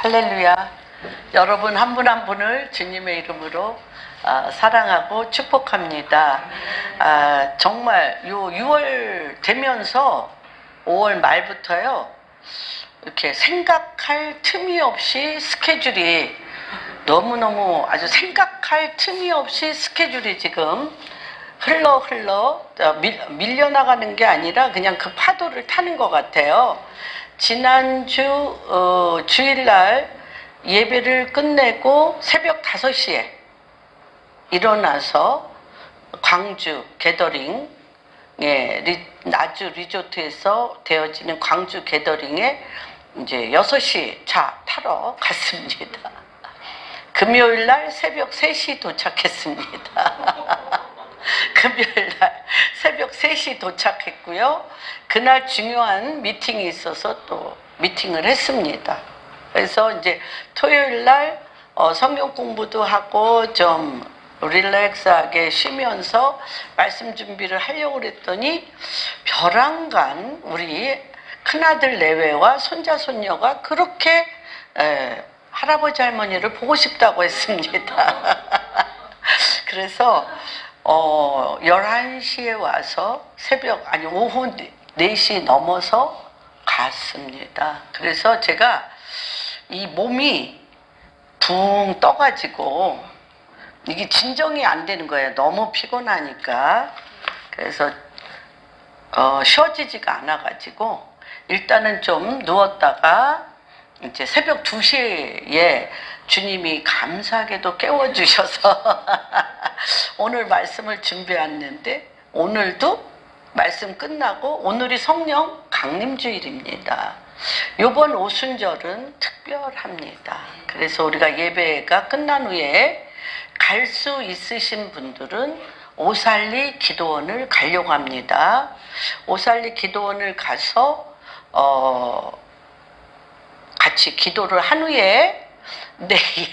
할렐루야. 여러분 한 분 한 분을 주님의 이름으로 사랑하고 축복합니다. 정말 요 6월 되면서 5월 말부터요, 이렇게 생각할 틈이 없이 스케줄이 너무너무 아주 생각할 틈이 없이 스케줄이 지금 흘러 밀려나가는 게 아니라 그냥 그 파도를 타는 것 같아요. 지난주 주일날 예배를 끝내고 새벽 5시에 일어나서 광주 게더링, 나주 리조트에서 되어지는 광주 게더링에 이제 6시 차 타러 갔습니다. 금요일날 새벽 3시 도착했습니다. 금요일날 새벽 3시 도착했고요. 그날 중요한 미팅이 있어서 또 미팅을 했습니다. 그래서 이제 토요일날 성경 공부도 하고 좀 릴렉스하게 쉬면서 말씀 준비를 하려고 그랬더니 벼랑간 우리 큰아들 내외와 손자 손녀가 그렇게 할아버지 할머니를 보고 싶다고 했습니다. 그래서 11시에 와서 오후 4시 넘어서 갔습니다. 그래서 제가 이 몸이 붕 떠가지고 이게 진정이 안 되는 거예요. 너무 피곤하니까. 그래서 쉬어지지가 않아가지고 일단은 좀 누웠다가 이제 새벽 2시에 주님이 감사하게도 깨워주셔서 오늘 말씀을 준비했는데, 오늘도 말씀 끝나고 오늘이 성령 강림주일입니다. 이번 오순절은 특별합니다. 그래서 우리가 예배가 끝난 후에 갈 수 있으신 분들은 오살리 기도원을 가려고 합니다. 오살리 기도원을 가서 같이 기도를 한 후에 내일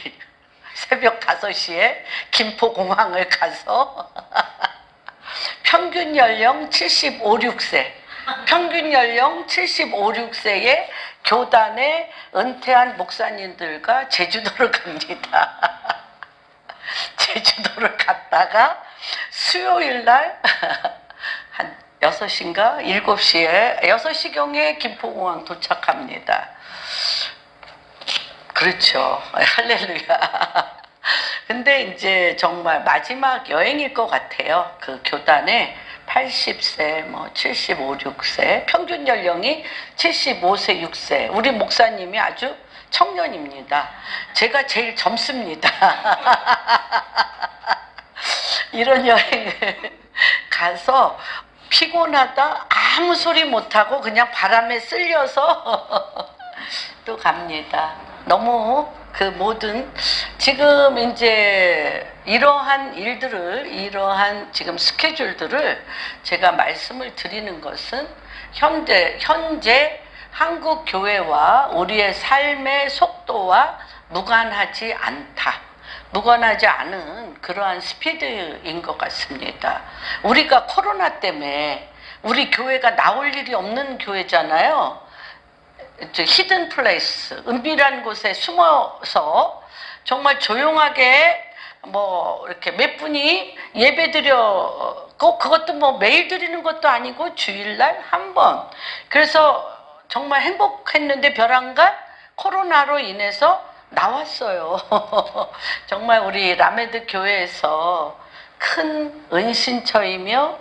새벽 5시에 김포공항을 가서 평균 연령 75, 6세 평균 연령 75, 6세의 교단에 은퇴한 목사님들과 제주도를 갑니다. 제주도를 갔다가 수요일날 한 6시인가 7시에 6시경에 김포공항 도착합니다. 그렇죠. 할렐루야. 근데 이제 정말 마지막 여행일 것 같아요. 그 교단에 80세, 75, 6세, 평균 연령이 75세, 6세. 우리 목사님이 아주 청년입니다. 제가 제일 젊습니다. 이런 여행을 가서 피곤하다 아무 소리 못하고 그냥 바람에 쓸려서 또 갑니다. 너무 그 모든 지금 이제 이러한 일들을, 이러한 지금 스케줄들을 제가 말씀을 드리는 것은 현재 한국 교회와 우리의 삶의 속도와 무관하지 않다. 무관하지 않은 그러한 스피드인 것 같습니다. 우리가 코로나 때문에 우리 교회가 나올 일이 없는 교회잖아요. 히든 플레이스, 은밀한 곳에 숨어서 정말 조용하게 이렇게 몇 분이 예배 드려, 그것도 매일 드리는 것도 아니고 주일날 한 번. 그래서 정말 행복했는데 벼랑간 코로나로 인해서 나왔어요. 정말 우리 라메드 교회에서 큰 은신처이며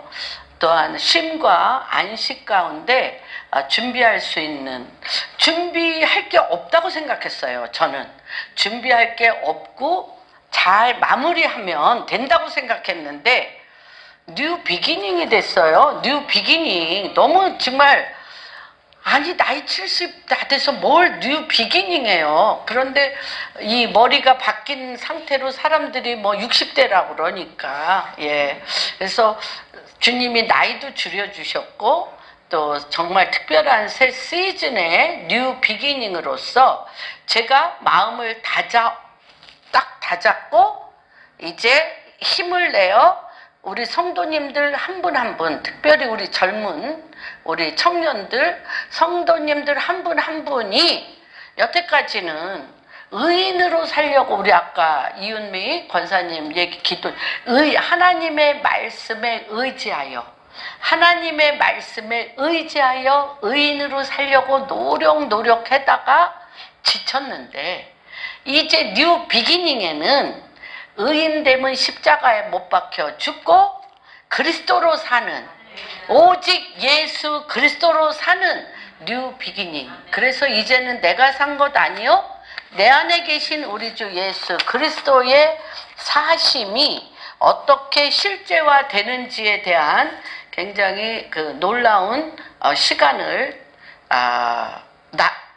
또한 쉼과 안식 가운데 준비할 수 있는, 준비할 게 없다고 생각했어요. 저는 준비할 게 없고 잘 마무리하면 된다고 생각했는데 뉴 비기닝이 됐어요. 뉴 비기닝. 너무 정말, 아니 나이 70 다 돼서 뭘 뉴 비기닝이에요. 그런데 이 머리가 바뀐 상태로 사람들이 60대라고 그러니까, 그래서 주님이 나이도 줄여주셨고 또 정말 특별한 새 시즌의 뉴 비기닝으로서 제가 마음을 딱 다잡고 이제 힘을 내어 우리 성도님들 한 분 한 분, 특별히 우리 젊은 우리 청년들, 성도님들 한 분 한 분이 여태까지는 의인으로 살려고 우리 아까 이윤미 권사님 얘기 기도 하나님의 말씀에 의지하여 하나님의 말씀에 의지하여 의인으로 살려고 노력하다가 지쳤는데 이제 뉴 비기닝에는 의인됨은 십자가에 못 박혀 죽고 그리스도로 사는 오직 예수 그리스도로 사는 뉴 비기닝. 그래서 이제는 내가 산 것 아니요 내 안에 계신 우리 주 예수 그리스도의 사심이 어떻게 실제화 되는지에 대한 굉장히 그 놀라운 시간을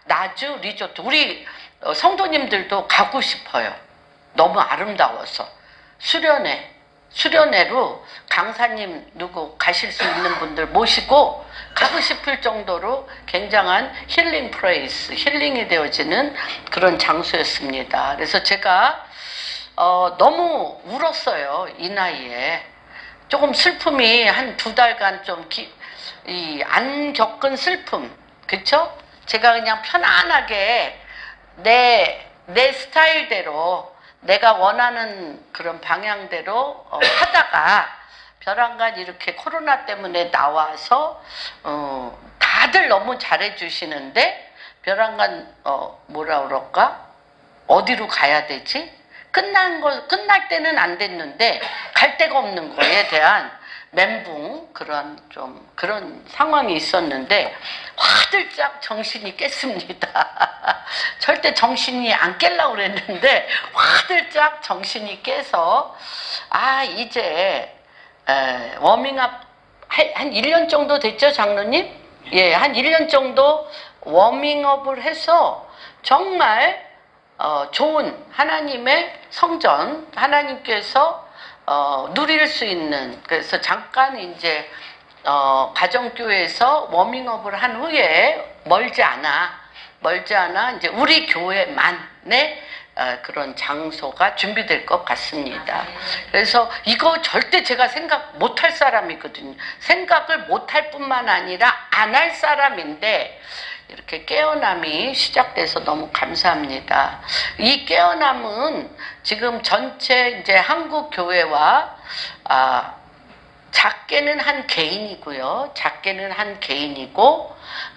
나주 리조트 우리 성도님들도 가고 싶어요. 너무 아름다워서 수련회로 강사님 누구 가실 수 있는 분들 모시고 가고 싶을 정도로 굉장한 힐링 플레이스, 힐링이 되어지는 그런 장소였습니다. 그래서 제가 너무 울었어요. 이 나이에. 조금 슬픔이 한 2달간 좀 안 겪은 슬픔, 그쵸? 제가 그냥 편안하게 내 스타일대로 내가 원하는 그런 방향대로 하다가 벼랑간 이렇게 코로나 때문에 나와서 다들 너무 잘해 주시는데 벼랑간 뭐라 그럴까? 어디로 가야 되지? 끝날 때는 안 됐는데 갈 데가 없는 거에 대한 멘붕 그런 상황이 있었는데 화들짝 정신이 깼습니다. 절대 정신이 안 깰려고 그랬는데 화들짝 정신이 깨서 이제 워밍업 한 1년 정도 됐죠, 장로님? 예, 한 1년 정도 워밍업을 해서 정말 좋은 하나님의 성전, 하나님께서 누릴 수 있는, 그래서 잠깐 이제 가정교회에서 워밍업을 한 후에 멀지 않아 이제 우리 교회만의 그런 장소가 준비될 것 같습니다. 그래서 이거 절대 제가 생각 못할 사람이거든요. 생각을 못할 뿐만 아니라 안 할 사람인데 이렇게 깨어남이 시작돼서 너무 감사합니다. 이 깨어남은 지금 전체 이제 한국 교회와 작게는 한 개인이고요.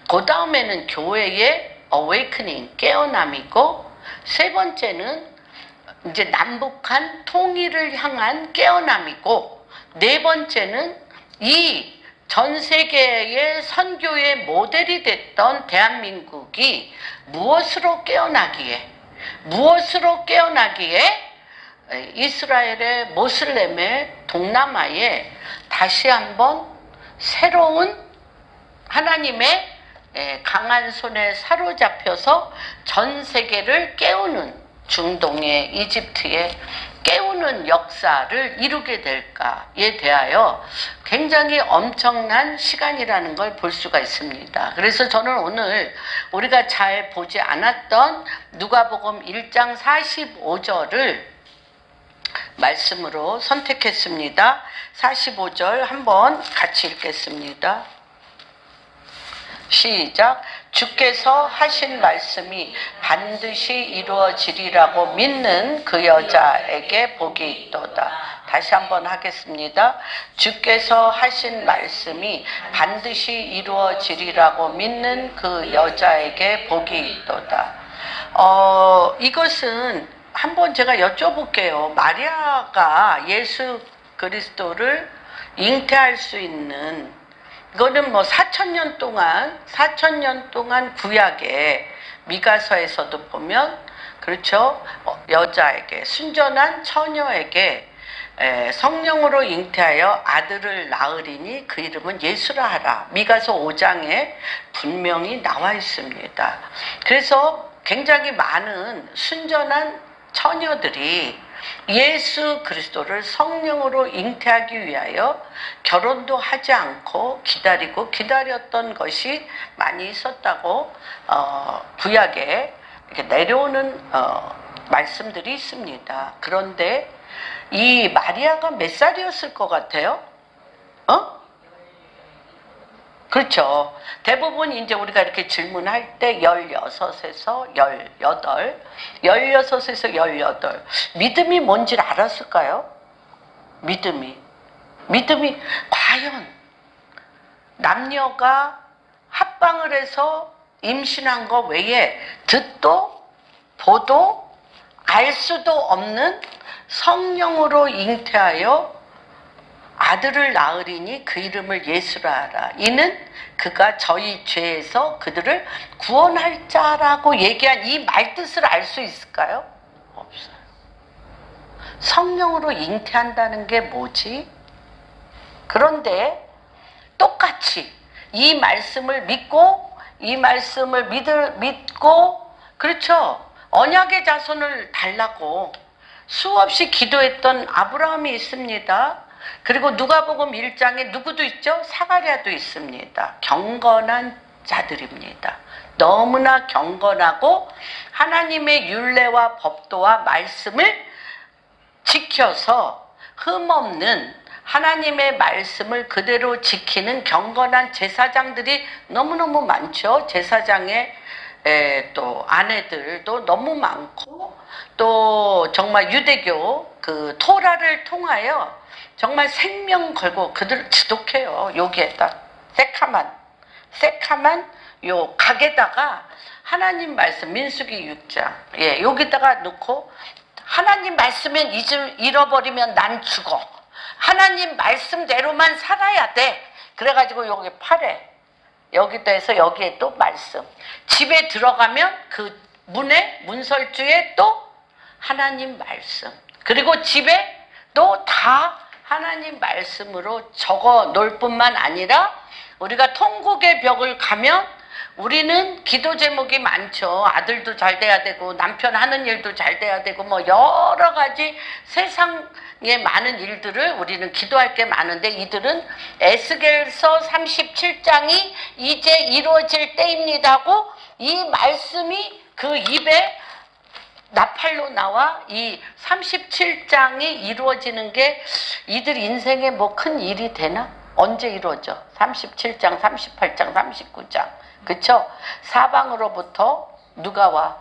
그 다음에는 교회의 awakening, 깨어남이고, 세 번째는 이제 남북한 통일을 향한 깨어남이고, 네 번째는 이 전 세계의 선교의 모델이 됐던 대한민국이 무엇으로 깨어나기에 이스라엘의 모슬렘의 동남아에 다시 한번 새로운 하나님의 강한 손에 사로잡혀서 전 세계를 깨우는, 중동의 이집트의 깨우는 역사를 이루게 될까에 대하여 굉장히 엄청난 시간이라는 걸 볼 수가 있습니다. 그래서 저는 오늘 우리가 잘 보지 않았던 누가복음 1장 45절을 말씀으로 선택했습니다. 45절 한번 같이 읽겠습니다. 시작. 주께서 하신 말씀이 반드시 이루어지리라고 믿는 그 여자에게 복이 있도다. 다시 한번 하겠습니다. 주께서 하신 말씀이 반드시 이루어지리라고 믿는 그 여자에게 복이 있도다. 이것은 한번 제가 여쭤볼게요. 마리아가 예수 그리스도를 잉태할 수 있는, 이거는 뭐 4,000년 동안 구약에 미가서에서도 보면, 그렇죠? 여자에게, 순전한 처녀에게 성령으로 잉태하여 아들을 낳으리니 그 이름은 예수라 하라. 미가서 5장에 분명히 나와 있습니다. 그래서 굉장히 많은 순전한 처녀들이 예수 그리스도를 성령으로 잉태하기 위하여 결혼도 하지 않고 기다렸던 것이 많이 있었다고 구약에 이렇게 내려오는 말씀들이 있습니다. 그런데 이 마리아가 몇 살이었을 것 같아요? 그렇죠. 대부분 이제 우리가 이렇게 질문할 때 16에서 18, 16에서 18. 믿음이 뭔지를 알았을까요? 믿음이 과연 남녀가 합방을 해서 임신한 거 외에 듣도 보도 알 수도 없는 성령으로 잉태하여 아들을 낳으리니 그 이름을 예수라 하라. 이는 그가 저희 죄에서 그들을 구원할 자라고 얘기한 이 말뜻을 알 수 있을까요? 없어요. 성령으로 잉태한다는 게 뭐지? 그런데 똑같이 이 말씀을 믿고 이 말씀을 믿고 그렇죠. 언약의 자손을 달라고 수없이 기도했던 아브라함이 있습니다. 그리고 누가복음 1장에 누구도 있죠? 사가랴도 있습니다. 경건한 자들입니다. 너무나 경건하고 하나님의 율례와 법도와 말씀을 지켜서 흠없는 하나님의 말씀을 그대로 지키는 경건한 제사장들이 너무너무 많죠. 제사장의 또 아내들도 너무 많고 또 정말 유대교 그 토라를 통하여 정말 생명 걸고 그들을 지독해요. 여기에다 새카만 요 각에다가 하나님 말씀 민수기 6장 여기다가 넣고 하나님 말씀은 잃어버리면 난 죽어. 하나님 말씀대로만 살아야 돼. 그래가지고 여기 팔에 여기다 해서 여기에 또 말씀. 집에 들어가면 그 문설주에 또 하나님 말씀. 그리고 집에 또 다 하나님 말씀으로 적어 놓을 뿐만 아니라 우리가 통곡의 벽을 가면 우리는 기도 제목이 많죠. 아들도 잘 돼야 되고 남편 하는 일도 잘 돼야 되고 뭐 여러 가지 세상에 많은 일들을 우리는 기도할 게 많은데 이들은 에스겔서 37장이 이제 이루어질 때입니다 하고 이 말씀이 그 입에 나팔로 나와 이 37장이 이루어지는 게 이들 인생에 뭐 큰 일이 되나? 언제 이루어져? 37장, 38장, 39장. 그쵸? 사방으로부터 누가 와?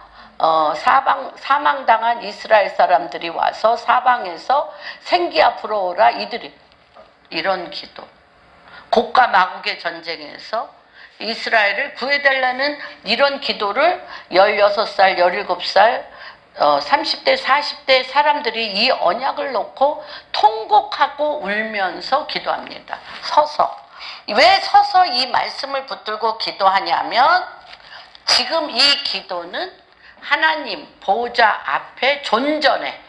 사망당한 이스라엘 사람들이 와서 사방에서 생기 앞으로 오라. 이들이 이런 기도. 곡과 마곡의 전쟁에서 이스라엘을 구해달라는 이런 기도를 16살, 17살 30대, 40대 사람들이 이 언약을 놓고 통곡하고 울면서 기도합니다. 서서. 왜 서서 이 말씀을 붙들고 기도하냐면 지금 이 기도는 하나님 보호자 앞에 존전해.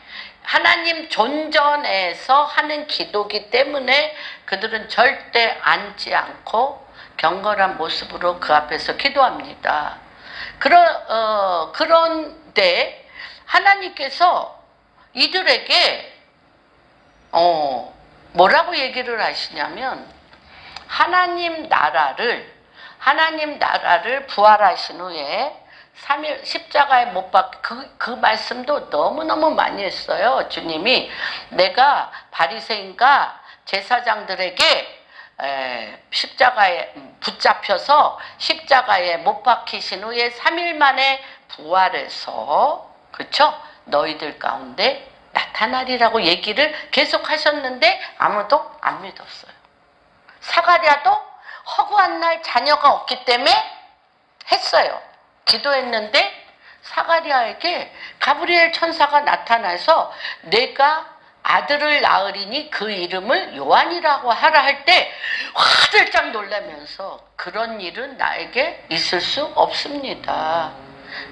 하나님 존전에서 하는 기도기 때문에 그들은 절대 앉지 않고 경건한 모습으로 그 앞에서 기도합니다. 그런데 하나님께서 이들에게 뭐라고 얘기를 하시냐면 하나님 나라를 부활하신 후에 3일 십자가에 못 박혀 그 말씀도 너무너무 많이 했어요. 주님이 내가 바리새인과 제사장들에게 십자가에 붙잡혀서 십자가에 못 박히신 후에 3일 만에 부활해서 그렇죠? 너희들 가운데 나타나리라고 얘기를 계속 하셨는데 아무도 안 믿었어요. 사가랴도 허구한 날 자녀가 없기 때문에 했어요. 기도했는데 사가랴에게 가브리엘 천사가 나타나서 내가 아들을 낳으리니 그 이름을 요한이라고 하라 할 때 화들짝 놀라면서 그런 일은 나에게 있을 수 없습니다.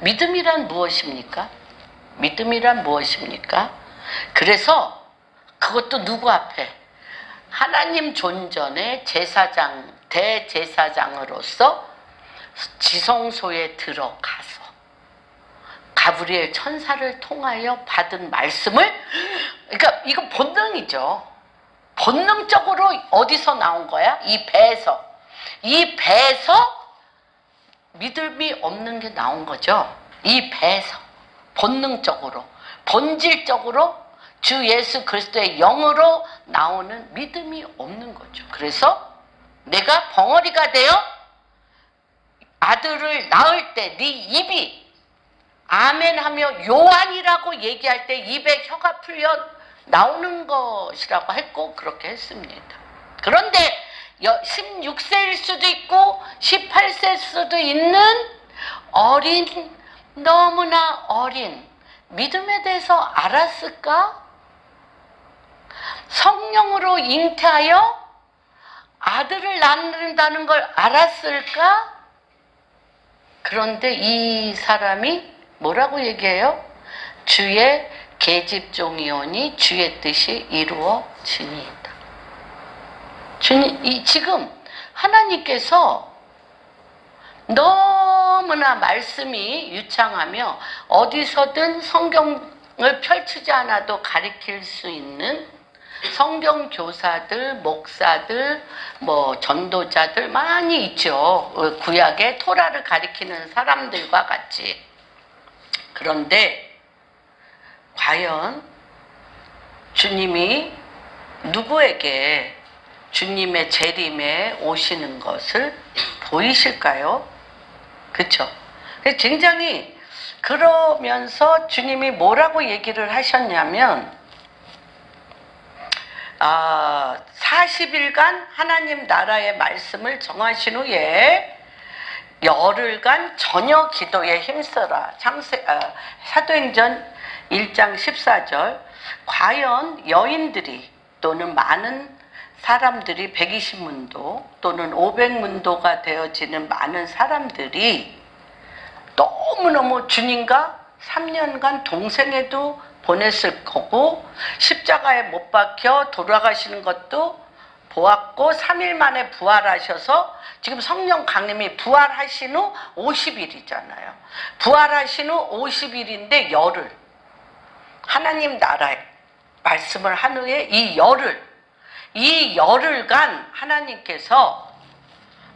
믿음이란 무엇입니까? 믿음이란 무엇입니까? 그래서 그것도 누구 앞에? 하나님 존전의 제사장, 대제사장으로서 지성소에 들어가서 가브리엘 천사를 통하여 받은 말씀을, 그러니까 이건 본능이죠. 본능적으로 어디서 나온 거야? 이 배에서 믿음이 없는 게 나온 거죠. 이 배에서 본능적으로, 본질적으로 주 예수 그리스도의 영으로 나오는 믿음이 없는 거죠. 그래서 내가 벙어리가 되어 아들을 낳을 때 네 입이 아멘하며 요한이라고 얘기할 때 입에 혀가 풀려 나오는 것이라고 했고 그렇게 했습니다. 그런데 16세일 수도 있고 18세일 수도 있는 어린, 너무나 어린 믿음에 대해서 알았을까? 성령으로 잉태하여 아들을 낳는다는 걸 알았을까? 그런데 이 사람이 뭐라고 얘기해요? 주의 계집종이오니 주의 뜻이 이루어지니이다. 지금 하나님께서 너무나 말씀이 유창하며 어디서든 성경을 펼치지 않아도 가리킬 수 있는 성경 교사들, 목사들, 전도자들 많이 있죠. 구약의 토라를 가리키는 사람들과 같이. 그런데 과연 주님이 누구에게 주님의 재림에 오시는 것을 보이실까요? 그렇죠? 굉장히 그러면서 주님이 뭐라고 얘기를 하셨냐면 40일간 하나님 나라의 말씀을 정하신 후에 열흘간 저녁 기도에 힘써라. 사도행전 1장 14절. 과연 여인들이 또는 많은 사람들이 120문도 또는 500문도가 되어지는 많은 사람들이 너무너무 주님과 3년간 동생에도 보냈을 거고 십자가에 못 박혀 돌아가시는 것도 보았고 3일 만에 부활하셔서 지금 성령 강림이 부활하신 후 50일이잖아요. 부활하신 후 50일인데 열흘 하나님 나라의 말씀을 한 후에 이 열흘간 하나님께서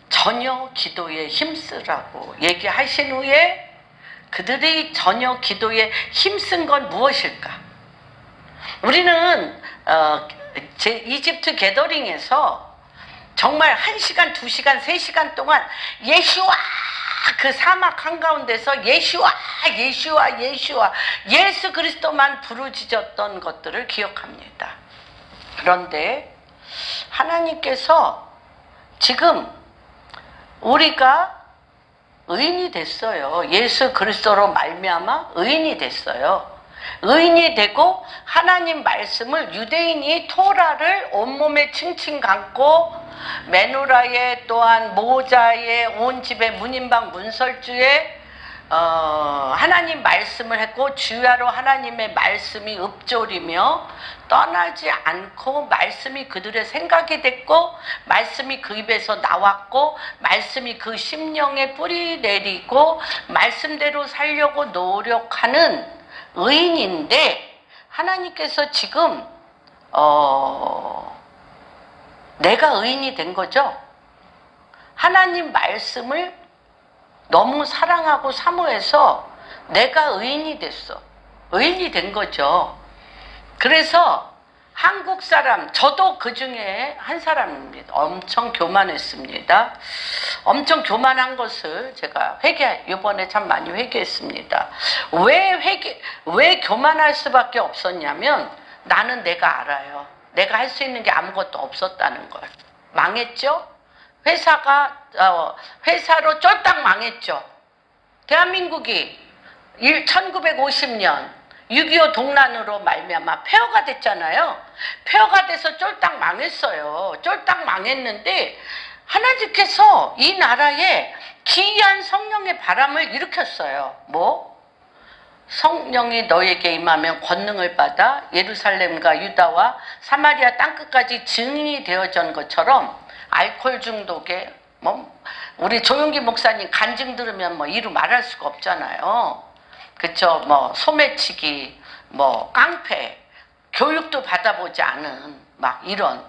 저녁 기도에 힘쓰라고 얘기하신 후에 그들이 저녁 기도에 힘쓴 건 무엇일까? 우리는 이집트 게더링에서 정말 1시간, 2시간, 3시간 동안 예수와 그 사막 한가운데서 예수와 예수 그리스도만 부르짖었던 것들을 기억합니다. 그런데 하나님께서 지금 우리가 의인이 됐어요. 예수 그리스도로 말미암아 의인이 됐어요. 의인이 되고 하나님 말씀을 유대인이 토라를 온몸에 칭칭 감고 메노라에 또한 모자에 온 집에 문인방 문설주에 하나님 말씀을 했고 주야로 하나님의 말씀이 읊조리며 떠나지 않고 말씀이 그들의 생각이 됐고 말씀이 그 입에서 나왔고 말씀이 그 심령에 뿌리 내리고 말씀대로 살려고 노력하는 의인인데 하나님께서 지금 내가 의인이 된 거죠. 하나님 말씀을 너무 사랑하고 사모해서 내가 의인이 됐어. 의인이 된 거죠. 그래서 한국 사람, 저도 그 중에 한 사람입니다. 엄청 교만했습니다. 엄청 교만한 것을 제가 이번에 참 많이 회개했습니다. 왜 교만할 수밖에 없었냐면 나는 내가 알아요. 내가 할 수 있는 게 아무것도 없었다는 걸. 망했죠? 회사로 쫄딱 망했죠. 대한민국이 1950년 6.25 동란으로 말미암아 폐허가 됐잖아요. 폐허가 돼서 쫄딱 망했어요. 쫄딱 망했는데 하나님께서 이 나라에 기이한 성령의 바람을 일으켰어요. 성령이 너에게 임하면 권능을 받아 예루살렘과 유다와 사마리아 땅끝까지 증인이 되어진 것처럼 알코올 중독에 우리 조용기 목사님 간증 들으면 이루 말할 수가 없잖아요. 그쵸? 소매치기, 깡패, 교육도 받아보지 않은 이런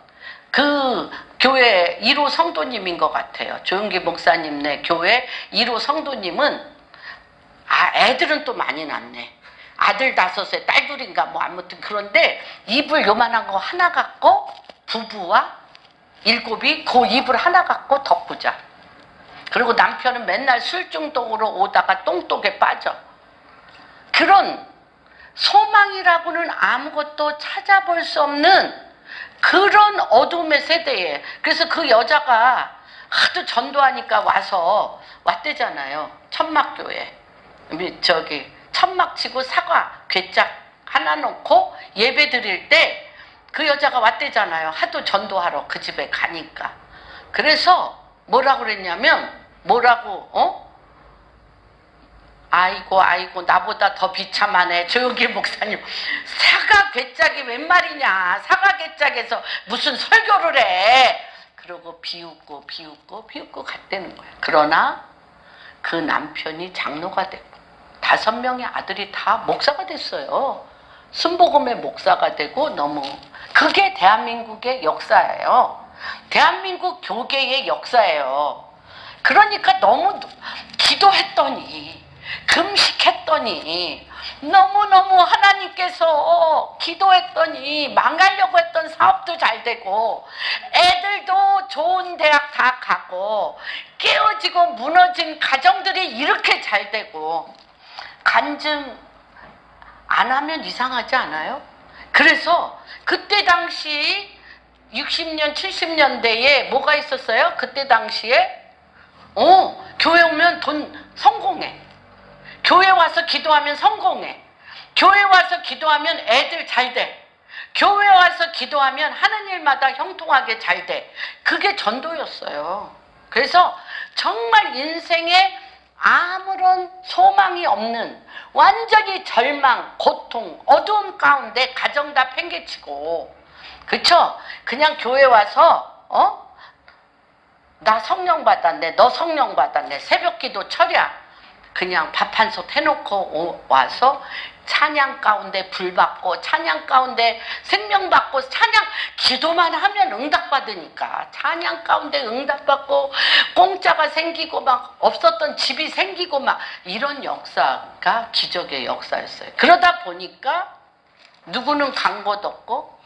그 교회 1호 성도님인 것 같아요. 조용기 목사님네 교회 1호 성도님은 애들은 또 많이 낳네. 아들 5에 딸 2인가 아무튼 그런데 입을 요만한 거 하나 갖고 부부와 일곱이 그 이불 하나 갖고 덮고 자. 그리고 남편은 맨날 술 중독으로 오다가 똥독에 빠져. 그런 소망이라고는 아무것도 찾아볼 수 없는 그런 어둠의 세대에. 그래서 그 여자가 하도 전도하니까 왔대잖아요. 천막교회. 저기 천막 치고 사과 괴짝 하나 놓고 예배 드릴 때 그 여자가 왔대잖아요. 하도 전도하러 그 집에 가니까. 그래서 뭐라고 그랬냐면, 아이고 나보다 더 비참하네. 조용기 목사님, 사과 괴짝이 웬 말이냐. 사과 괴짝에서 무슨 설교를 해. 그러고 비웃고 갔다는 거야. 그러나 그 남편이 장로가 되고 5명의 아들이 다 목사가 됐어요. 순복음의 목사가 되고. 너무 그게 대한민국의 역사예요. 대한민국 교계의 역사예요. 그러니까 너무 기도했더니, 금식했더니, 너무너무 하나님께서 기도했더니 망하려고 했던 사업도 잘 되고, 애들도 좋은 대학 다 가고, 깨어지고 무너진 가정들이 이렇게 잘 되고. 간증 안 하면 이상하지 않아요? 그래서 그때 당시 60년, 70년대에 뭐가 있었어요? 그때 당시에 교회 오면 성공해. 교회 와서 기도하면 성공해. 교회 와서 기도하면 애들 잘 돼. 교회 와서 기도하면 하는 일마다 형통하게 잘 돼. 그게 전도였어요. 그래서 정말 인생에 아무런 소망이 없는, 완전히 절망, 고통, 어두움 가운데 가정 다 팽개치고, 그쵸? 그냥 교회 와서 나 성령 받았네, 너 성령 받았네, 새벽기도 철야, 그냥 밥 한 솥 해놓고 와서 찬양 가운데 불 받고, 찬양 가운데 생명 받고, 찬양 기도만 하면 응답받으니까 찬양 가운데 응답받고, 공짜가 생기고 막 없었던 집이 생기고 막 이런 역사가 기적의 역사였어요. 그러다 보니까 누구는 간 것 없고,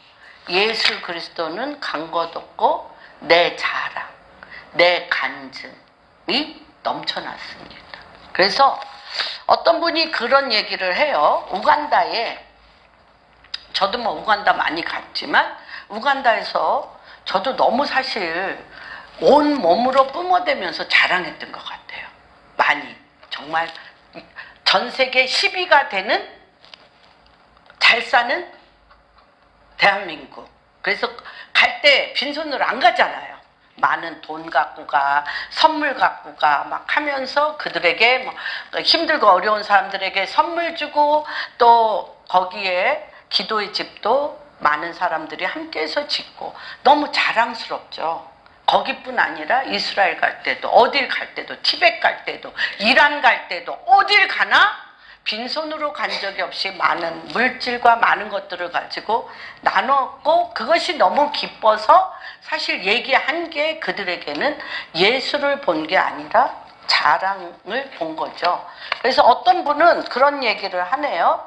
예수 그리스도는 간 것 없고, 내 자랑, 내 간증이 넘쳐났습니다. 그래서 어떤 분이 그런 얘기를 해요. 우간다에, 저도 뭐 우간다 많이 갔지만 우간다에서 저도 너무 사실 온 몸으로 뿜어대면서 자랑했던 것 같아요. 많이. 정말 전 세계 10위가 되는, 잘 사는 대한민국. 그래서 갈 때 빈손으로 안 가잖아요. 많은 돈 갖고 가, 선물 갖고 가, 막 하면서 그들에게 뭐 힘들고 어려운 사람들에게 선물 주고, 또 거기에 기도의 집도 많은 사람들이 함께해서 짓고, 너무 자랑스럽죠. 거기뿐 아니라 이스라엘 갈 때도, 어딜 갈 때도, 티벳 갈 때도, 이란 갈 때도, 어딜 가나 빈손으로 간 적이 없이 많은 물질과 많은 것들을 가지고 나눴고, 그것이 너무 기뻐서 사실 얘기한 게 그들에게는 예수를 본 게 아니라 자랑을 본 거죠. 그래서 어떤 분은 그런 얘기를 하네요.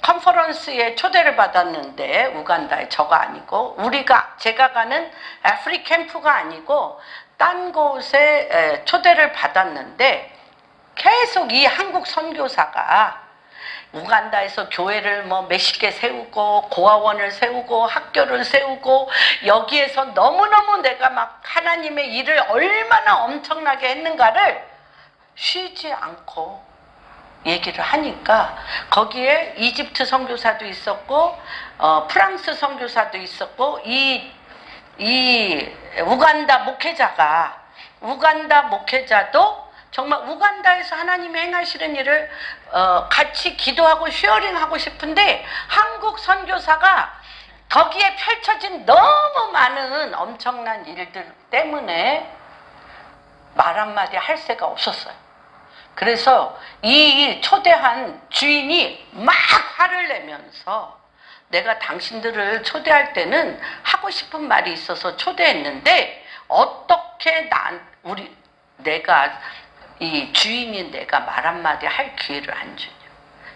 컨퍼런스에 초대를 받았는데, 우간다에, 저가 아니고, 제가 가는 아프리 캠프가 아니고 딴 곳에 초대를 받았는데, 계속 이 한국 선교사가 우간다에서 교회를 뭐 몇십 개 세우고, 고아원을 세우고, 학교를 세우고, 여기에서 너무너무 내가 막 하나님의 일을 얼마나 엄청나게 했는가를 쉬지 않고 얘기를 하니까, 거기에 이집트 선교사도 있었고, 프랑스 선교사도 있었고, 이 우간다 목회자도 정말 우간다에서 하나님이 행하시는 일을 같이 기도하고 쉐어링하고 싶은데, 한국 선교사가 거기에 펼쳐진 너무 많은 엄청난 일들 때문에 말 한마디 할 새가 없었어요. 그래서 이 초대한 주인이 막 화를 내면서, 내가 당신들을 초대할 때는 하고 싶은 말이 있어서 초대했는데 어떻게 이 주인인 내가 말 한마디 할 기회를 안 주냐.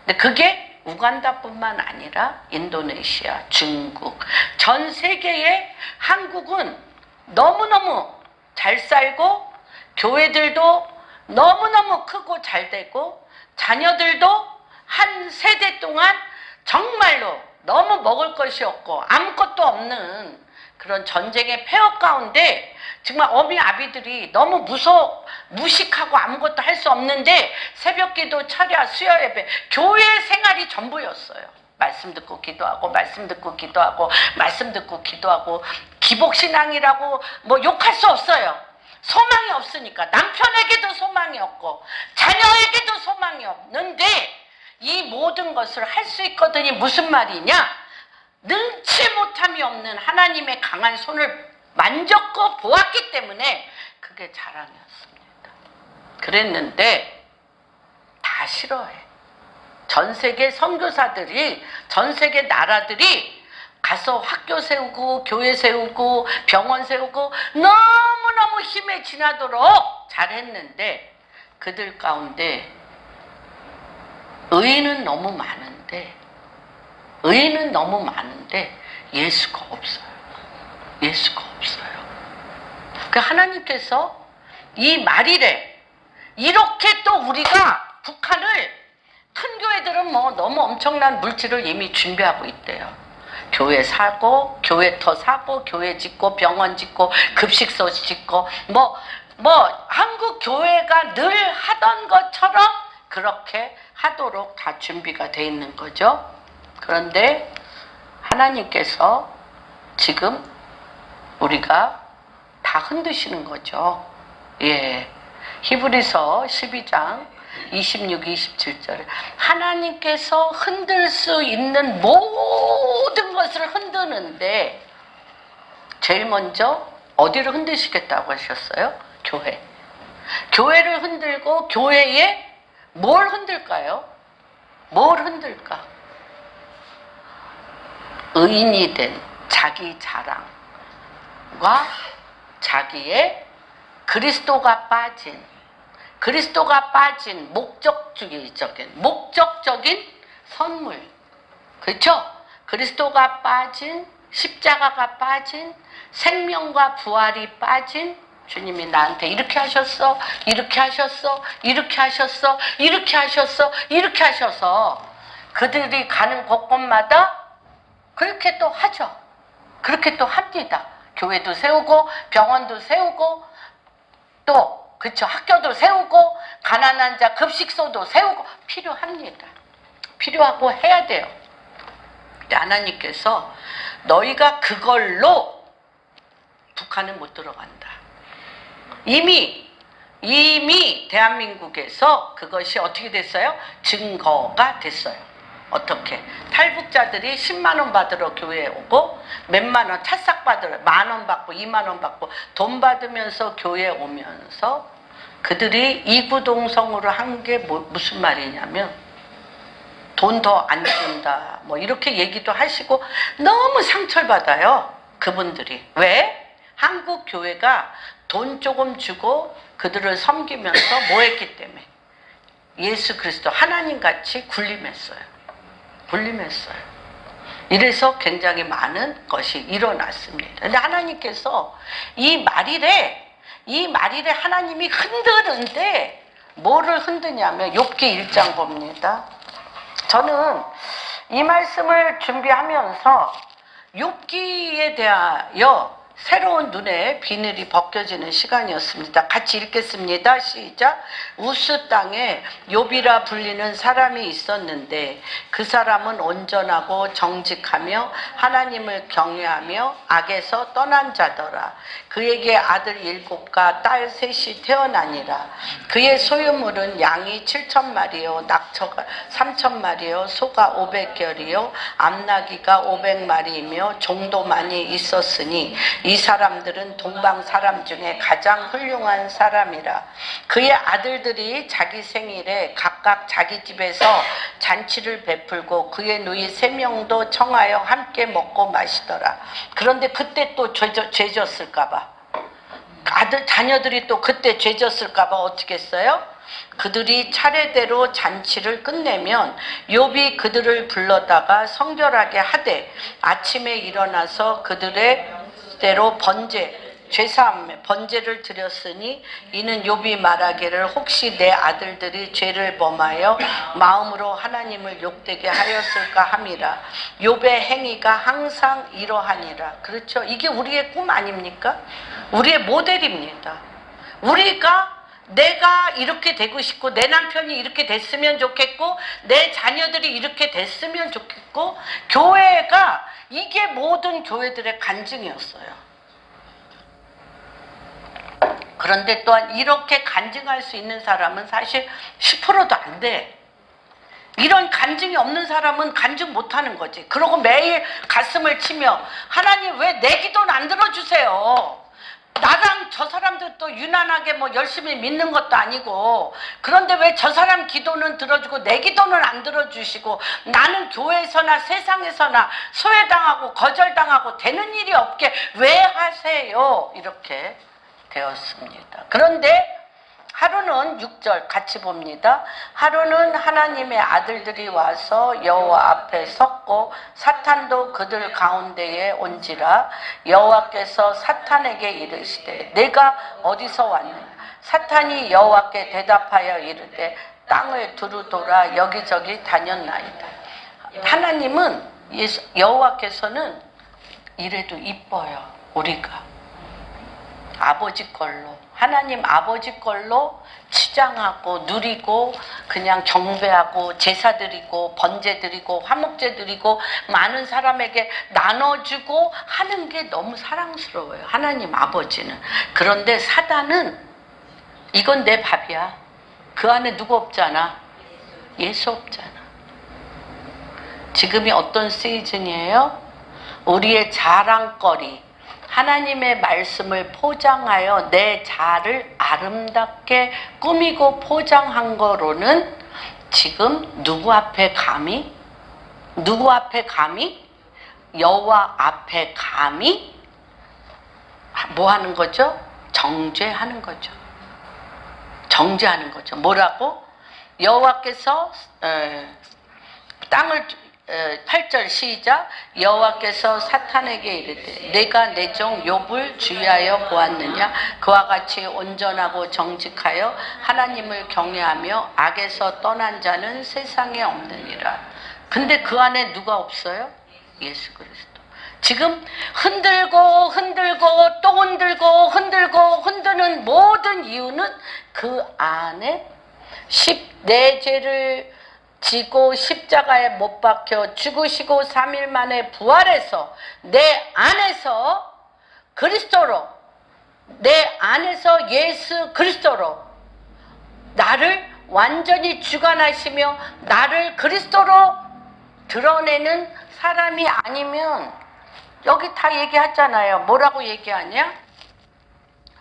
근데 그게 우간다뿐만 아니라 인도네시아, 중국, 전 세계에 한국은 너무너무 잘 살고 교회들도 너무너무 크고 잘 되고 자녀들도 한 세대 동안 정말로 너무 먹을 것이 없고 아무것도 없는 그런 전쟁의 폐허 가운데 정말 어미 아비들이 너무 무식하고 아무것도 할 수 없는데 새벽기도, 철야, 수요 예배, 교회 생활이 전부였어요. 말씀 듣고 기도하고 말씀 듣고 기도하고 말씀 듣고 기도하고 기복신앙이라고 뭐 욕할 수 없어요. 소망이 없으니까 남편에게도 소망이 없고 자녀에게도 소망이 없는데 이 모든 것을 할 수 있거든요. 무슨 말이냐? 능치 못함이 없는 하나님의 강한 손을 만졌고 보았기 때문에 그게 자랑이었습니다. 그랬는데 다 싫어해. 전 세계 선교사들이, 전 세계 나라들이 가서 학교 세우고 교회 세우고 병원 세우고 너무너무 힘에 지나도록 잘했는데 그들 가운데 의인은 너무 많은데 예수가 없어요. 예수가 없어요. 그 하나님께서 이 말일에 이렇게 또 우리가 북한을, 큰 교회들은 뭐 너무 엄청난 물질을 이미 준비하고 있대요. 교회 사고, 교회터 사고, 교회 짓고, 병원 짓고, 급식소 짓고, 한국 교회가 늘 하던 것처럼 그렇게 하도록 다 준비가 돼 있는 거죠. 그런데 하나님께서 지금 우리가 다 흔드시는 거죠. 예. 히브리서 12장 26, 27절에 하나님께서 흔들 수 있는 모든 것을 흔드는데 제일 먼저 어디를 흔드시겠다고 하셨어요? 교회. 교회를 흔들고 교회에 뭘 흔들까요? 뭘 흔들까? 의인이 된 자기 자랑과 자기의 그리스도가 빠진 목적적인 선물. 그렇죠? 그리스도가 빠진, 십자가가 빠진, 생명과 부활이 빠진 주님이 나한테 이렇게 하셨어, 이렇게 하셨어, 이렇게 하셨어, 이렇게 하셨어, 이렇게 하셔서 그들이 가는 곳곳마다 그렇게 또 하죠. 그렇게 또 합니다. 교회도 세우고 병원도 세우고 또 그렇죠. 학교도 세우고 가난한 자 급식소도 세우고 필요합니다. 필요하고 해야 돼요. 근데 하나님께서 너희가 그걸로 북한은 못 들어간다. 이미 대한민국에서 그것이 어떻게 됐어요? 증거가 됐어요. 어떻게? 탈북자들이 10만 원 받으러 교회에 오고 몇만 원 찰싹 받으러 10,000원 받고 20,000원 받고 돈 받으면서 교회에 오면서 그들이 이구동성으로 한 게 무슨 말이냐면 돈 더 안 준다 뭐 이렇게 얘기도 하시고 너무 상처를 받아요. 그분들이. 왜? 한국 교회가 돈 조금 주고 그들을 섬기면서 뭐 했기 때문에 예수 그리스도 하나님같이 군림했어요. 이래서 굉장히 많은 것이 일어났습니다. 근데 하나님께서 이 말일에 하나님이 흔드는데 뭐를 흔드냐면 욥기 1장 봅니다. 저는 이 말씀을 준비하면서 욥기에 대하여 새로운 눈에 비늘이 벗겨지는 시간이었습니다. 같이 읽겠습니다. 시작. 우스 땅에 욥이라 불리는 사람이 있었는데 그 사람은 온전하고 정직하며 하나님을 경외하며 악에서 떠난 자더라. 그에게 아들 7과 딸 3이 태어나니라. 그의 소유물은 양이 7,000마리요 낙처가 3,000마리요 소가 500결이요 암나귀가 500마리이며 종도 많이 있었으니 이 사람들은 동방 사람 중에 가장 훌륭한 사람이라. 그의 아들들이 자기 생일에 각각 자기 집에서 잔치를 베풀고 그의 누이 3명도 청하여 함께 먹고 마시더라. 그런데 그때 또 죄졌을까 봐, 자녀들이 또 그때 죄졌을까 봐 어떻게 했어요? 그들이 차례대로 잔치를 끝내면 욥이 그들을 불러다가 성결하게 하되 아침에 일어나서 그들의 대로 죄사함에 번제를 드렸으니 이는 욥이 말하기를 혹시 내 아들들이 죄를 범하여 마음으로 하나님을 욕되게 하였을까 함이라. 욥의 행위가 항상 이러하니라. 그렇죠? 이게 우리의 꿈 아닙니까? 우리의 모델입니다. 내가 이렇게 되고 싶고 내 남편이 이렇게 됐으면 좋겠고 내 자녀들이 이렇게 됐으면 좋겠고 교회가 이게 모든 교회들의 간증이었어요. 그런데 또한 이렇게 간증할 수 있는 사람은 사실 10%도 안 돼. 이런 간증이 없는 사람은 간증 못하는 거지. 그러고 매일 가슴을 치며 하나님 왜 내 기도는 안 들어주세요. 나랑 저 사람들도 유난하게 뭐 열심히 믿는 것도 아니고 그런데 왜 저 사람 기도는 들어주고 내 기도는 안 들어주시고 나는 교회에서나 세상에서나 소외당하고 거절당하고 되는 일이 없게 왜 하세요? 이렇게 되었습니다. 그런데 하루는 6절 같이 봅니다. 하루는 하나님의 아들들이 와서 여호와 앞에 섰고 사탄도 그들 가운데에 온지라. 여호와께서 사탄에게 이르시되 내가 어디서 왔느냐. 사탄이 여호와께 대답하여 이르되 땅을 두루 돌아 여기저기 다녔나이다. 하나님은 여호와께서는 이래도 이뻐요. 우리가 아버지 걸로 하나님 아버지 걸로 치장하고 누리고 그냥 경배하고 제사 드리고 번제 드리고 화목제 드리고 많은 사람에게 나눠주고 하는 게 너무 사랑스러워요. 하나님 아버지는. 그런데 사단은 이건 내 밥이야. 그 안에 누구 없잖아. 예수 없잖아. 지금이 어떤 시즌이에요? 우리의 자랑거리 하나님의 말씀을 포장하여 내 자를 아름답게 꾸미고 포장한 거로는 지금 누구 앞에 감히? 누구 앞에 감히? 여호와 앞에 감히? 뭐 하는 거죠? 정죄하는 거죠. 정죄하는 거죠. 뭐라고? 여호와께서 땅을 8절 시작. 여호와께서 사탄에게 이르되 내가 내 종 욥을 주의하여 보았느냐. 그와 같이 온전하고 정직하여 하나님을 경외하며 악에서 떠난 자는 세상에 없느니라. 근데 그 안에 누가 없어요? 예수 그리스도. 지금 흔들고 또 흔들고 흔드는 모든 이유는 그 안에 내 죄를 지고 십자가에 못 박혀 죽으시고 3일 만에 부활해서 내 안에서 그리스도로 내 안에서 예수 그리스도로 나를 완전히 주관하시며 나를 그리스도로 드러내는 사람이 아니면 여기 다 얘기하잖아요. 뭐라고 얘기하냐?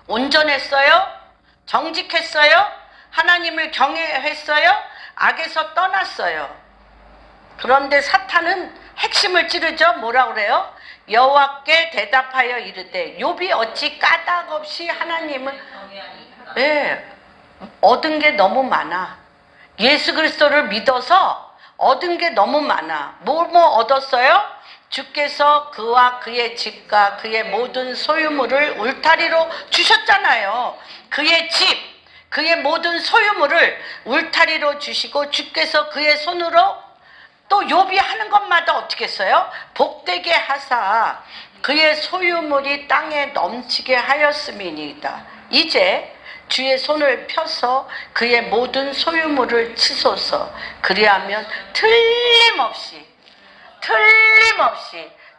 온전했어요? 정직했어요? 하나님을 경외했어요? 악에서 떠났어요. 그런데 사탄은 핵심을 찌르죠. 뭐라 그래요? 여호와께 대답하여 이르되 욥이 어찌 까닭 없이 하나님을 얻은 게 너무 많아. 예수 그리스도를 믿어서 얻은 게 너무 많아. 뭐 얻었어요? 주께서 그와 그의 집과 그의 모든 소유물을 울타리로 주셨잖아요. 그의 집 그의 모든 소유물을 울타리로 주시고 주께서 그의 손으로 또 욥이 하는 것마다 어떻게 했어요? 복되게 하사 그의 소유물이 땅에 넘치게 하였음이니이다. 이제 주의 손을 펴서 그의 모든 소유물을 치소서. 그리하면 틀림없이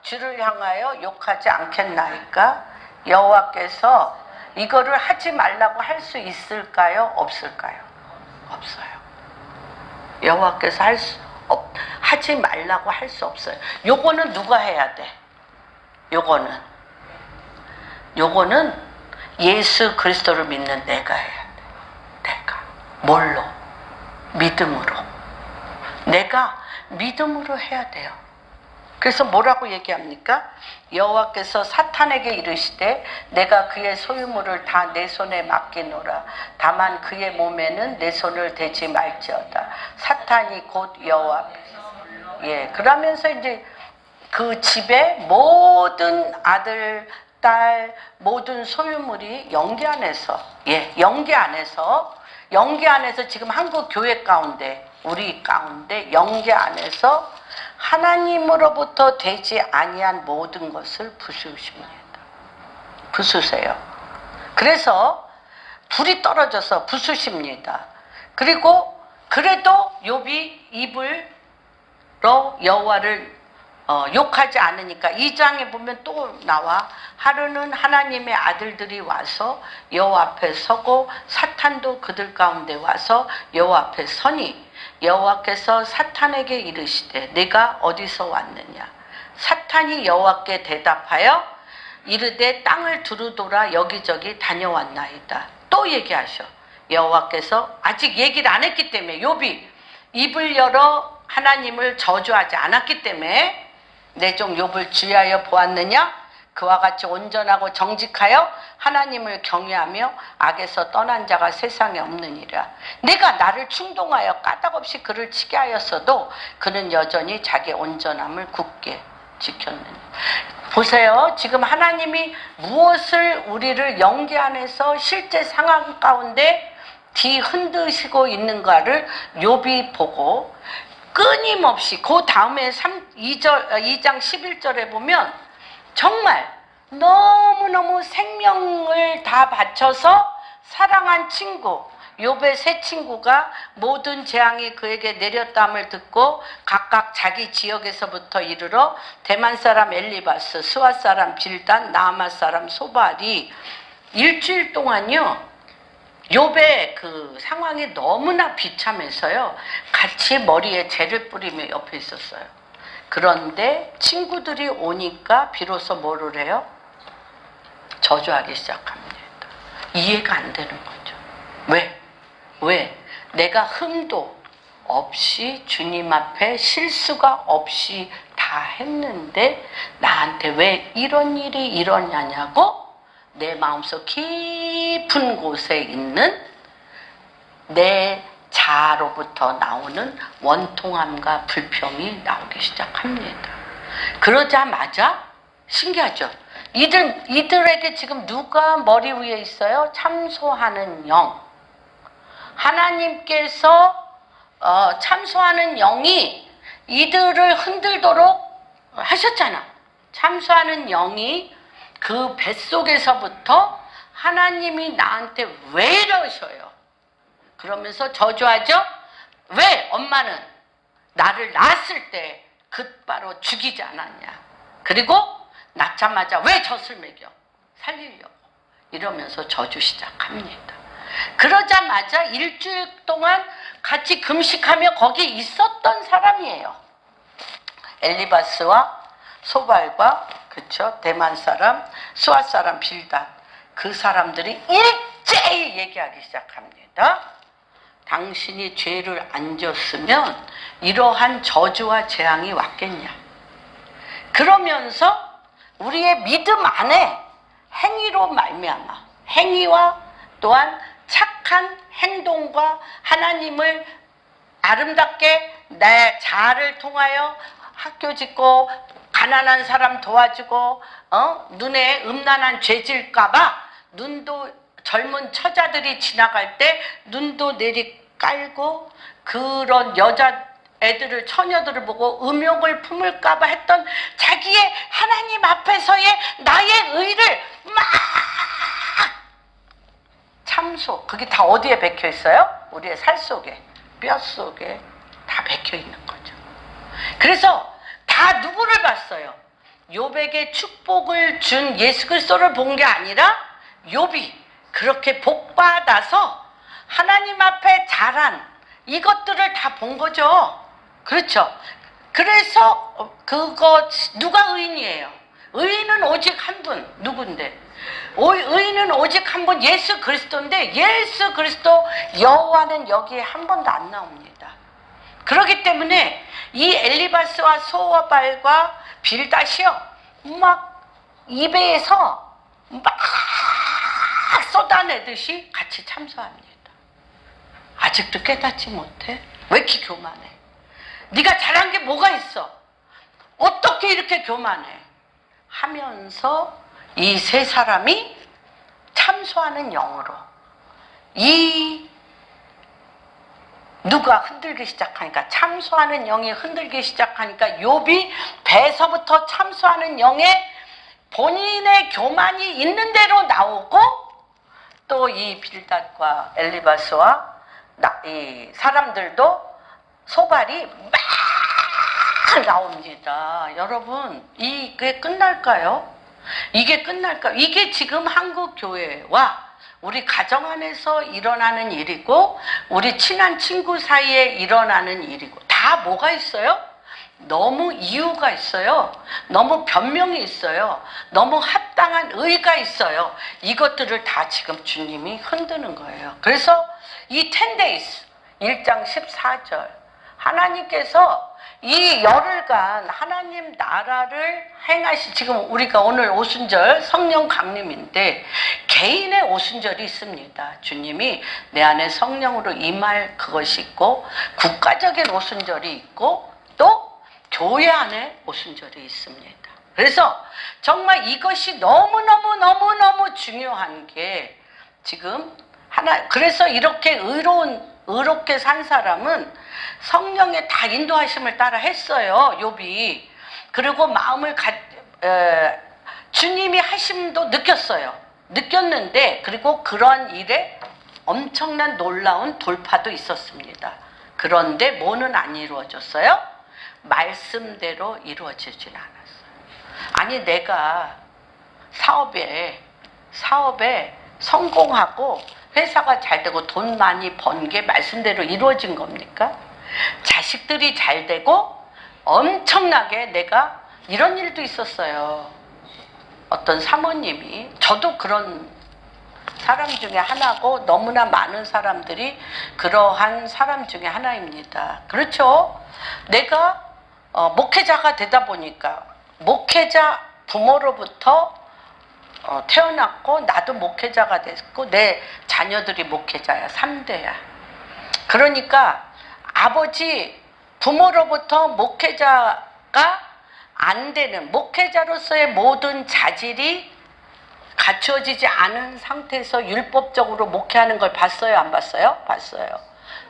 주를 향하여 욕하지 않겠나이까? 여호와께서 이거를 하지 말라고 할 수 있을까요? 없을까요? 없어요. 여호와께서 하지 말라고 할 수 없어요. 요거는 누가 해야 돼? 요거는 예수 그리스도를 믿는 내가 해야 돼. 내가. 뭘로? 믿음으로. 내가 믿음으로 해야 돼요. 그래서 뭐라고 얘기합니까? 여호와께서 사탄에게 이르시되 내가 그의 소유물을 다 내 손에 맡기노라. 다만 그의 몸에는 내 손을 대지 말지어다. 사탄이 곧 여호와. 예, 그러면서 이제 그 집의 모든 아들, 딸, 모든 소유물이 영계 안에서, 예, 영계 안에서 지금 한국 교회 가운데, 우리 가운데 영계 안에서 하나님으로부터 되지 아니한 모든 것을 부수십니다. 부수세요. 그래서 불이 떨어져서 부수십니다. 그리고 그래도 욥이 입으로 여호와를 욕하지 않으니까 2장에 보면 또 나와. 하루는 하나님의 아들들이 와서 여호와 앞에 서고 사탄도 그들 가운데 와서 여호와 앞에 서니 여호와께서 사탄에게 이르시되 네가 어디서 왔느냐. 사탄이 여호와께 대답하여 이르되 땅을 두루돌아 여기저기 다녀왔나이다. 또 얘기하셔. 여호와께서 아직 얘기를 안 했기 때문에, 욥이 입을 열어 하나님을 저주하지 않았기 때문에 내 종 욥을 주의하여 보았느냐. 그와 같이 온전하고 정직하여 하나님을 경외하며 악에서 떠난 자가 세상에 없느니라. 내가 나를 충동하여 까닭없이 그를 치게 하였어도 그는 여전히 자기 온전함을 굳게 지켰느니라. 보세요. 지금 하나님이 무엇을 우리를 영계 안에서 실제 상황 가운데 뒤흔드시고 있는가를 욥이 보고 끊임없이 그 다음에 2장 11절에 보면 정말 너무너무 생명을 다 바쳐서 사랑한 친구, 욥의 세 친구가 모든 재앙이 그에게 내렸담을 듣고 각각 자기 지역에서부터 이르러 대만 사람 엘리바스, 스와 사람 빌단, 나아마 사람 소발이 일주일 동안요 욥의 그 상황이 너무나 비참해서요 같이 머리에 재를 뿌리며 옆에 있었어요. 그런데 친구들이 오니까 비로소 뭐를 해요? 저주하기 시작합니다. 이해가 안 되는 거죠. 왜? 내가 흠도 없이 주님 앞에 실수가 없이 다 했는데 나한테 왜 이런 일이 일어나냐고 내 마음속 깊은 곳에 있는 내 자아로부터 나오는 원통함과 불평이 나오기 시작합니다. 그러자마자 신기하죠. 이들에게 지금 누가 머리 위에 있어요? 참소하는 영. 하나님께서 참소하는 영이 이들을 흔들도록 하셨잖아. 참소하는 영이 그 뱃속에서부터 하나님이 나한테 왜 이러셔요? 그러면서 저주하죠? 왜 엄마는 나를 낳았을 때 곧바로 죽이지 않았냐? 그리고 낳자마자 왜 젖을 먹여? 살리려고. 이러면서 저주 시작합니다. 그러자마자 일주일 동안 같이 금식하며 거기 있었던 사람이에요. 엘리바스와 소발과 그쵸? 대만 사람, 수아 사람 빌단. 그 사람들이 일제히 얘기하기 시작합니다. 당신이 죄를 안 졌으면 이러한 저주와 재앙이 왔겠냐. 그러면서 우리의 믿음 안에 행위로 말미암아 행위와 또한 착한 행동과 하나님을 아름답게 내 자아를 통하여 학교 짓고 가난한 사람 도와주고 눈에 음란한 죄질 까봐 눈도 젊은 처자들이 지나갈 때 눈도 내리 깔고 그런 여자애들을 처녀들을 보고 음욕을 품을까봐 했던 자기의 하나님 앞에서의 나의 의를 막 참소. 그게 다 어디에 박혀 있어요? 우리의 살 속에, 뼈 속에 다 박혀 있는 거죠. 그래서 다 누구를 봤어요? 욥에게 축복을 준 예수 그리스도를 본 게 아니라 욥이 그렇게 복받아서 하나님 앞에 자란 이것들을 다 본 거죠. 그렇죠. 그래서 그거 누가 의인이에요? 의인은 오직 한 분. 누군데? 의인은 오직 한 분, 예수 그리스도인데 예수 그리스도 여호와는 여기에 한 번도 안 나옵니다. 그렇기 때문에 이 엘리바스와 소발과 빌닷이요 막 입에서 막 쏟아내듯이 같이 참소합니다. 아직도 깨닫지 못해? 왜 이렇게 교만해? 네가 잘한 게 뭐가 있어? 어떻게 이렇게 교만해? 하면서 이 세 사람이 참소하는 영으로 이 누가 흔들기 시작하니까, 참소하는 영이 흔들기 시작하니까 욥이 배서부터 참소하는 영에 본인의 교만이 있는 대로 나오고, 또 이 빌닷과 엘리바스와 이 사람들도 소발이 막 나옵니다. 여러분, 이게 끝날까요? 이게 끝날까요? 이게 지금 한국 교회와 우리 가정 안에서 일어나는 일이고, 우리 친한 친구 사이에 일어나는 일이고, 다 뭐가 있어요? 너무 이유가 있어요. 너무 변명이 있어요. 너무 합당한 의가 있어요. 이것들을 다 지금 주님이 흔드는 거예요. 그래서 이 10days 1장 14절 하나님께서 이 열흘간 하나님 나라를 지금 우리가 오늘 오순절 성령 강림인데 개인의 오순절이 있습니다. 주님이 내 안에 성령으로 임할 그것이 있고, 국가적인 오순절이 있고, 또 교회 안에 오순절이 있습니다. 그래서 정말 이것이 너무너무 중요한 게 지금 그래서 이렇게 의롭게 산 사람은 성령의 다 인도하심을 따라 했어요, 욥이. 그리고 마음을 주님이 하심도 느꼈는데, 그리고 그런 일에 엄청난 놀라운 돌파도 있었습니다. 그런데 뭐는 안 이루어졌어요? 말씀대로 이루어지진 않았어요. 아니, 내가 사업에 성공하고 회사가 잘 되고 돈 많이 번 게 말씀대로 이루어진 겁니까? 자식들이 잘 되고 엄청나게 내가 이런 일도 있었어요. 어떤 사모님이, 저도 그런 사람 중에 하나고 너무나 많은 사람들이 그러한 사람 중에 하나입니다. 그렇죠? 내가 목회자가 되다 보니까 목회자 부모로부터 태어났고, 나도 목회자가 됐고, 내 자녀들이 목회자야. 3대야. 그러니까 아버지 부모로부터 목회자가 안 되는, 목회자로서의 모든 자질이 갖추어지지 않은 상태에서 율법적으로 목회하는 걸 봤어요, 안 봤어요? 봤어요.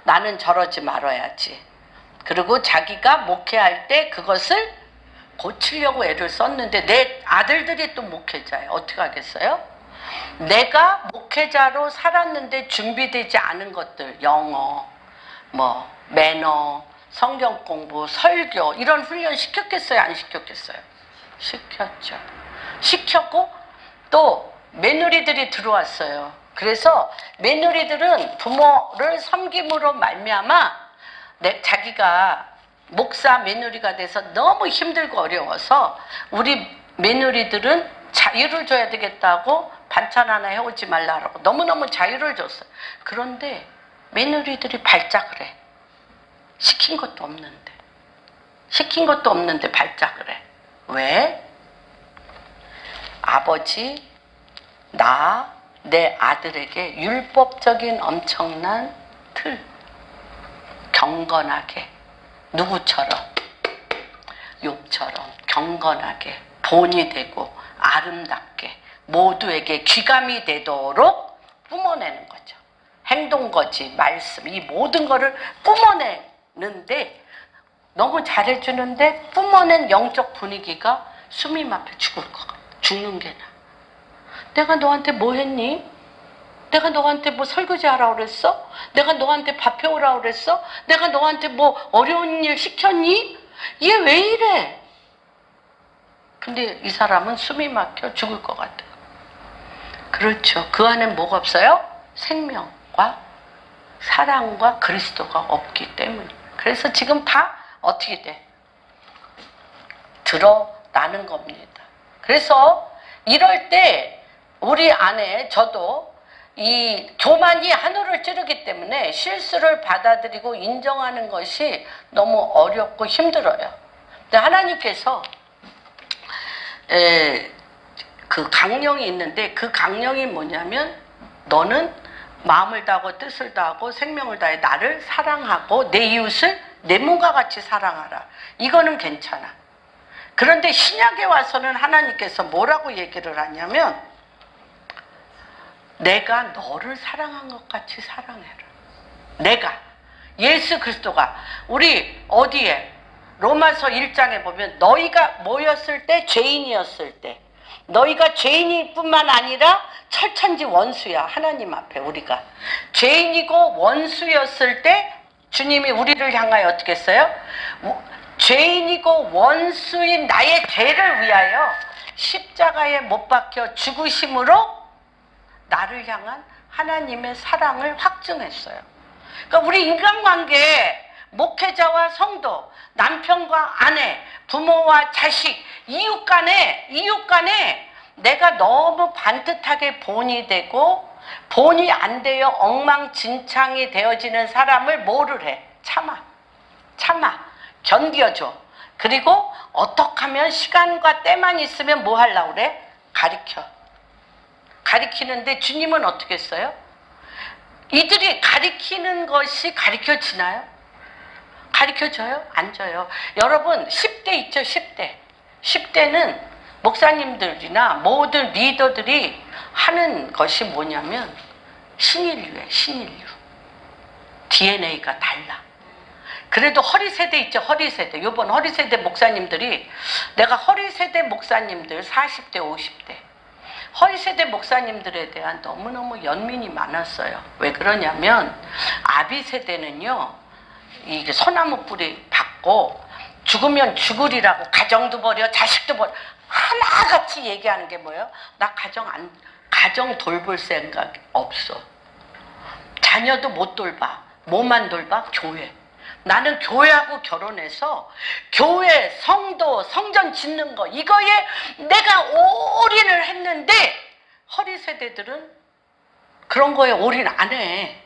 나는 저러지 말아야지. 그리고 자기가 목회할 때 그것을 고치려고 애를 썼는데, 내 아들들이 또 목회자예요. 어떻게 하겠어요? 내가 목회자로 살았는데 준비되지 않은 것들, 영어, 매너, 성경 공부, 설교, 이런 훈련 시켰겠어요? 안 시켰겠어요? 시켰죠. 시켰고, 또 며느리들이 들어왔어요. 그래서 며느리들은 부모를 섬김으로 말미암아 자기가 목사 며느리가 돼서 너무 힘들고 어려워서 우리 며느리들은 자유를 줘야 되겠다고 반찬 하나 해오지 말라고 너무너무 자유를 줬어요. 그런데 며느리들이 발작을 해. 시킨 것도 없는데 발작을 해. 왜? 아버지, 내 아들에게 율법적인 엄청난 틀, 경건하게, 누구처럼? 욥처럼 경건하게, 본이 되고 아름답게 모두에게 귀감이 되도록 뿜어내는 거죠. 행동거지, 말씀, 이 모든 거를 뿜어내는데, 너무 잘해주는데 뿜어낸 영적 분위기가 숨이 막혀 죽는 게 나. 내가 너한테 뭐 했니? 내가 너한테 뭐 설거지 하라고 그랬어? 내가 너한테 밥 해오라고 그랬어? 내가 너한테 뭐 어려운 일 시켰니? 얘 왜 이래? 근데 이 사람은 숨이 막혀 죽을 것 같아요. 그렇죠. 그 안엔 뭐가 없어요? 생명과 사랑과 그리스도가 없기 때문에. 그래서 지금 다 어떻게 돼? 드러나는 겁니다. 그래서 이럴 때 우리 안에, 저도 이 교만이 하늘을 찌르기 때문에 실수를 받아들이고 인정하는 것이 너무 어렵고 힘들어요. 근데 하나님께서 그 강령이 있는데 그 강령이 뭐냐면 너는 마음을 다하고 뜻을 다하고 생명을 다해 나를 사랑하고 내 이웃을 내 몸과 같이 사랑하라. 이거는 괜찮아. 그런데 신약에 와서는 하나님께서 뭐라고 얘기를 하냐면 내가 너를 사랑한 것 같이 사랑해라. 내가 예수 그리스도가 우리 어디에 로마서 1장에 보면 너희가 모였을 때 죄인이었을 때 너희가 죄인일 뿐만 아니라 철천지 원수야. 하나님 앞에 우리가 죄인이고 원수였을 때 주님이 우리를 향하여 어떻게 했어요? 죄인이고 원수인 나의 죄를 위하여 십자가에 못 박혀 죽으심으로 나를 향한 하나님의 사랑을 확증했어요. 그러니까 우리 인간관계 목회자와 성도, 남편과 아내, 부모와 자식, 이웃 간에 내가 너무 반듯하게 본이 되고 본이 안 되어 엉망진창이 되어지는 사람을 뭐를 해? 참아 견뎌줘. 그리고 어떻게 하면 시간과 때만 있으면 뭐 하려고 그래? 가리키는데 주님은 어떻게 했어요? 이들이 가리키는 것이 가리켜지나요? 가리켜져요? 안 져요. 여러분 10대 있죠? 10대는 목사님들이나 모든 리더들이 하는 것이 뭐냐면 신인류예요. 신인류. DNA가 달라. 그래도 허리세대 있죠? 허리세대. 요번 허리세대 목사님들이 내가 허리세대 목사님들 40대 50대 허리세대 목사님들에 대한 너무너무 연민이 많았어요. 왜 그러냐면 아비세대는요 이게 소나무 뿌리 받고 죽으면 죽으리라고 가정도 버려 자식도 버려 하나같이 얘기하는 게 뭐예요? 나 가정 돌볼 생각 없어. 자녀도 못 돌봐. 뭐만 돌봐? 교회. 나는 교회하고 결혼해서 교회, 성도, 성전 짓는 거 이거에 내가 올인을 했는데 허리세대들은 그런 거에 올인 안 해.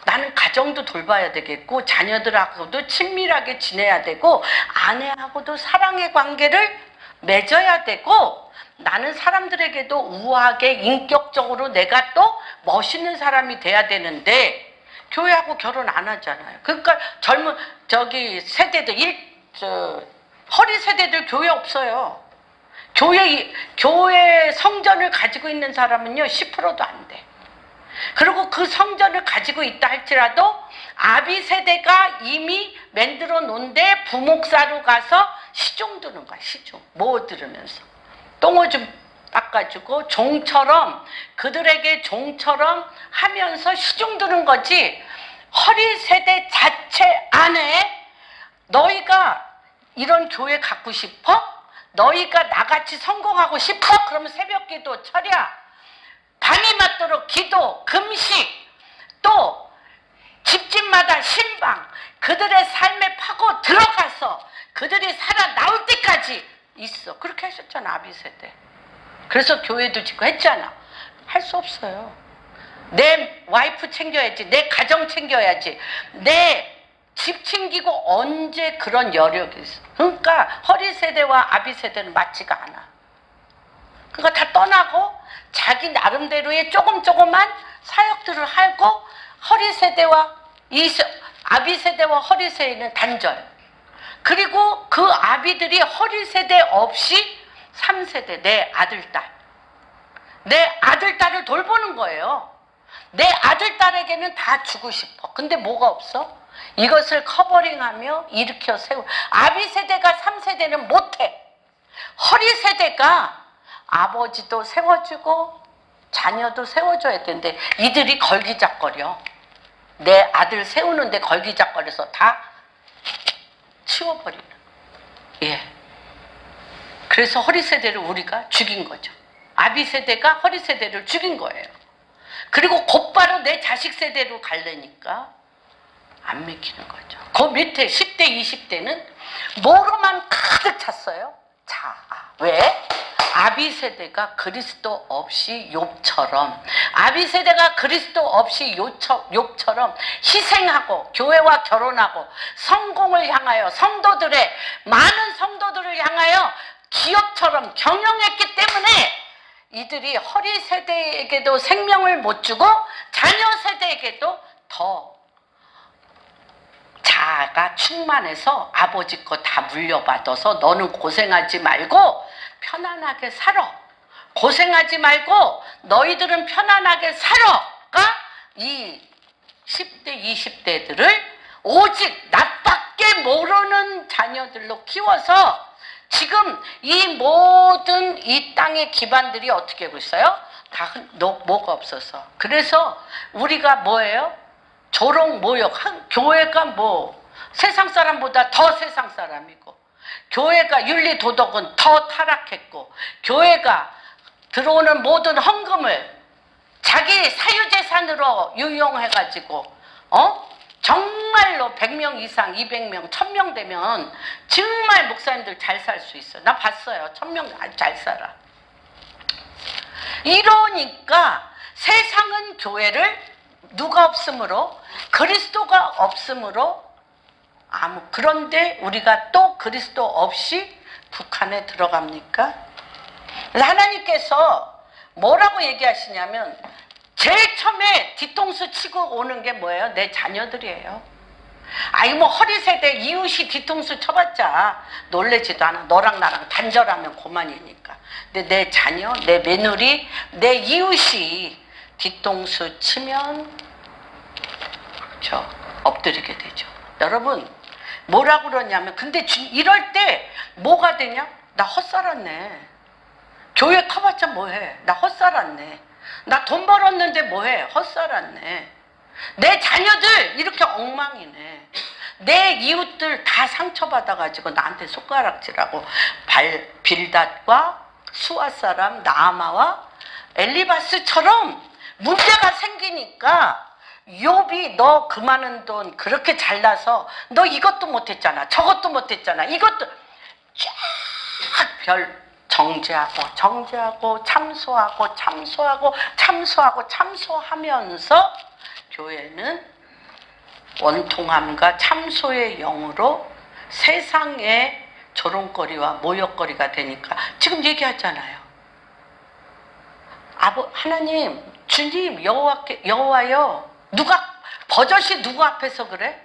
나는 가정도 돌봐야 되겠고 자녀들하고도 친밀하게 지내야 되고 아내하고도 사랑의 관계를 맺어야 되고 나는 사람들에게도 우아하게 인격적으로 내가 또 멋있는 사람이 돼야 되는데 교회하고 결혼 안 하잖아요. 그러니까 젊은 세대들 허리 세대들 교회 없어요. 교회 성전을 가지고 있는 사람은요 10%도 안 돼. 그리고 그 성전을 가지고 있다 할지라도 아비 세대가 이미 만들어 놓은데 부목사로 가서 시중 드는 거야. 시중 뭐 들으면서 똥오줌 닦아주고 그들에게 종처럼 하면서 시중 드는 거지. 허리 세대 자체 안에 너희가 이런 교회 갖고 싶어? 너희가 나같이 성공하고 싶어? 그러면 새벽기도 철야 밤이 맞도록 기도, 금식, 또 집집마다 신방, 그들의 삶에 파고 들어가서 그들이 살아나올 때까지 있어. 그렇게 하셨잖아, 아비세대. 그래서 교회도 짓고 했잖아. 할 수 없어요. 내 와이프 챙겨야지, 내 가정 챙겨야지, 내 집 챙기고 언제 그런 여력이 있어. 그러니까 허리세대와 아비세대는 맞지가 않아. 그거 다 떠나고 자기 나름대로의 조그만 사역들을 하고 허리세대와 아비세대와 허리세대는 단절. 그리고 그 아비들이 허리세대 없이 3세대 내 아들, 딸을 돌보는 거예요. 내 아들, 딸에게는 다 주고 싶어. 근데 뭐가 없어? 이것을 커버링하며 일으켜 세우. 아비세대가 3세대는 못해. 허리세대가 아버지도 세워주고 자녀도 세워줘야 되는데 이들이 걸기작거려. 내 아들 세우는데 걸기작거려서 다 치워버리는. 예. 그래서 허리세대를 우리가 죽인 거죠. 아비세대가 허리세대를 죽인 거예요. 그리고 곧바로 내 자식 세대로 가려니까 안 맥히는 거죠. 그 밑에 10대, 20대는 뭐로만 가득 찼어요? 왜? 아비세대가 그리스도 없이 욥처럼, 아비세대가 그리스도 없이 욥처럼 희생하고 교회와 결혼하고 성공을 향하여 많은 성도들을 향하여 기업처럼 경영했기 때문에 이들이 허리 세대에게도 생명을 못 주고 자녀 세대에게도 더 자아가 충만해서 아버지 거 다 물려받아서 너는 고생하지 말고 편안하게 살아. 고생하지 말고 너희들은 편안하게 살아가 이 10대, 20대들을 오직 나밖에 모르는 자녀들로 키워서 지금 이 모든 이 땅의 기반들이 어떻게 하고 있어요? 다 뭐가 없어서. 그래서 우리가 뭐예요? 조롱, 모욕. 교회가 뭐 세상 사람보다 더 세상 사람이고, 교회가 윤리 도덕은 더 타락했고, 교회가 들어오는 모든 헌금을 자기 사유재산으로 유용해가지고 정말로 100명 이상, 200명, 1000명 되면 정말 목사님들 잘 살 수 있어. 나 봤어요. 1000명 잘 살아. 이러니까 세상은 교회를 누가 없으므로, 그리스도가 없으므로 그런데 우리가 또 그리스도 없이 북한에 들어갑니까? 그래서 하나님께서 뭐라고 얘기하시냐면 제일 처음에 뒤통수 치고 오는 게 뭐예요? 내 자녀들이에요. 아이 뭐 허리세대 이웃이 뒤통수 쳐봤자 놀래지도 않아. 너랑 나랑 단절하면 그만이니까. 근데 내 자녀, 내 며느리, 내 이웃이 뒤통수 치면 그렇죠. 엎드리게 되죠. 여러분 뭐라고 그러냐면 근데 이럴 때 뭐가 되냐? 나 헛살았네. 교회 커봤자 뭐해? 나 헛살았네. 나 돈 벌었는데 뭐해? 헛살았네. 내 자녀들 이렇게 엉망이네. 내 이웃들 다 상처받아가지고 나한테 손가락질하고 빌닷과 수아 사람 나아마와 엘리바스처럼 문제가 생기니까 욥이 너 그 많은 돈 그렇게 잘나서 너 이것도 못했잖아. 저것도 못했잖아. 이것도 쫙 정죄하고 참소하면서 교회는 원통함과 참소의 영으로 세상의 조롱거리와 모욕거리가 되니까 지금 얘기하잖아요. 하나님, 주님, 여호와여, 버젓이 누구 앞에서 그래?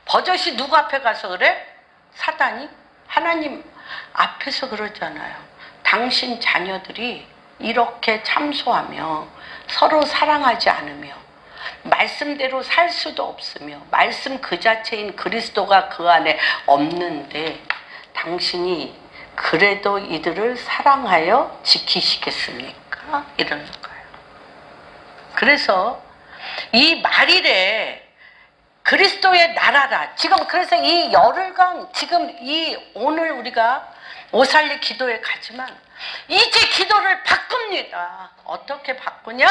버젓이 누구 앞에 가서 그래? 사단이? 하나님 앞에서 그러잖아요. 당신 자녀들이 이렇게 참소하며 서로 사랑하지 않으며 말씀대로 살 수도 없으며 말씀 그 자체인 그리스도가 그 안에 없는데 당신이 그래도 이들을 사랑하여 지키시겠습니까? 이러는 거예요. 그래서 이 말일에 그리스도의 나라라. 지금 그래서 이 열흘간 지금 오늘 우리가 오살리 기도에 가지만 이제 기도를 바꿉니다. 어떻게 바꾸냐?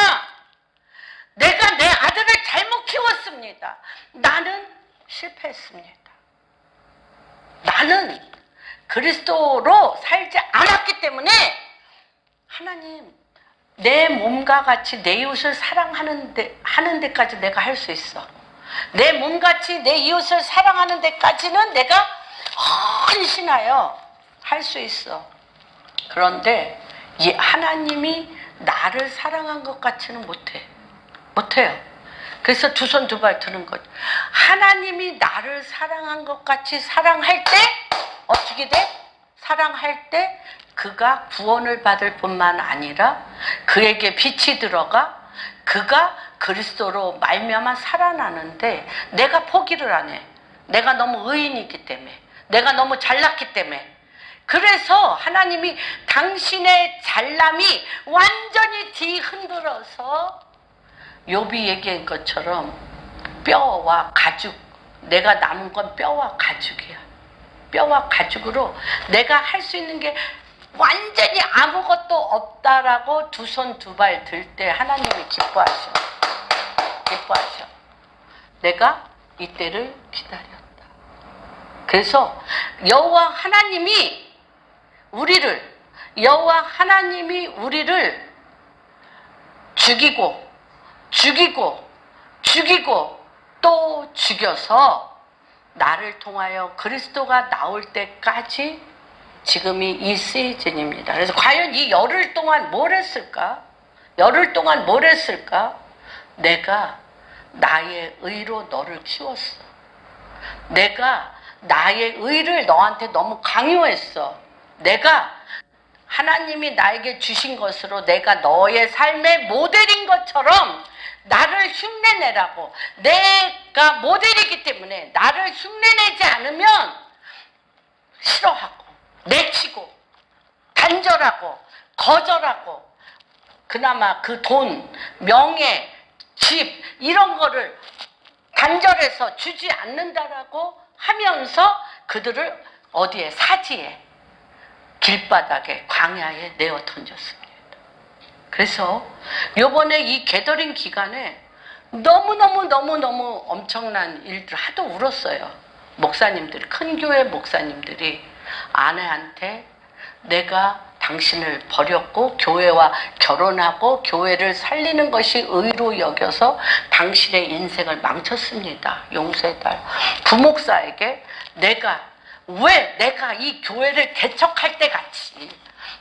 내가 내 아들을 잘못 키웠습니다. 나는 실패했습니다. 나는 그리스도로 살지 않았기 때문에 하나님 내 몸과 같이 내 이웃을 사랑하는 데까지 내가 할 수 있어. 내 몸같이 내 이웃을 사랑하는 데까지는 내가 헌신하여 할 수 있어. 그런데 하나님이 나를 사랑한 것 같지는 못해요. 그래서 두 손 두 발 드는 거죠. 하나님이 나를 사랑한 것 같이 사랑할 때 어떻게 돼? 사랑할 때 그가 구원을 받을 뿐만 아니라 그에게 빛이 들어가 그가 그리스도로 말미암아 살아나는데 내가 포기를 안 해. 내가 너무 의인이기 때문에, 내가 너무 잘났기 때문에. 그래서 하나님이 당신의 잘남이 완전히 뒤흔들어서 욥이 얘기한 것처럼 뼈와 가죽, 내가 남은 건 뼈와 가죽이야. 뼈와 가죽으로 내가 할 수 있는 게 완전히 아무것도 없다라고 두 손 두 발 들 때 하나님이 기뻐하셔. 내가 이때를 기다렸다. 그래서 여호와 하나님이 우리를 죽이고 또 죽여서 나를 통하여 그리스도가 나올 때까지 지금이 이 시즌입니다. 그래서 과연 이 열흘 동안 뭘 했을까? 열흘 동안 뭘 했을까? 내가 나의 의로 너를 키웠어. 내가 나의 의를 너한테 너무 강요했어. 내가 하나님이 나에게 주신 것으로 내가 너의 삶의 모델인 것처럼 나를 흉내내라고. 내가 모델이기 때문에 나를 흉내내지 않으면 싫어하고 내치고 단절하고 거절하고 그나마 그 돈, 명예, 집 이런 거를 단절해서 주지 않는다라고 하면서 그들을 어디에 사지에 길바닥에 광야에 내어 던졌습니다. 그래서 요번에 이 게더링 기간에 너무너무 엄청난 일들 하도 울었어요. 목사님들이, 큰 교회 목사님들이 아내한테 내가 당신을 버렸고 교회와 결혼하고 교회를 살리는 것이 의로 여겨서 당신의 인생을 망쳤습니다. 용서해달. 부목사에게 왜 내가 이 교회를 개척할 때 같이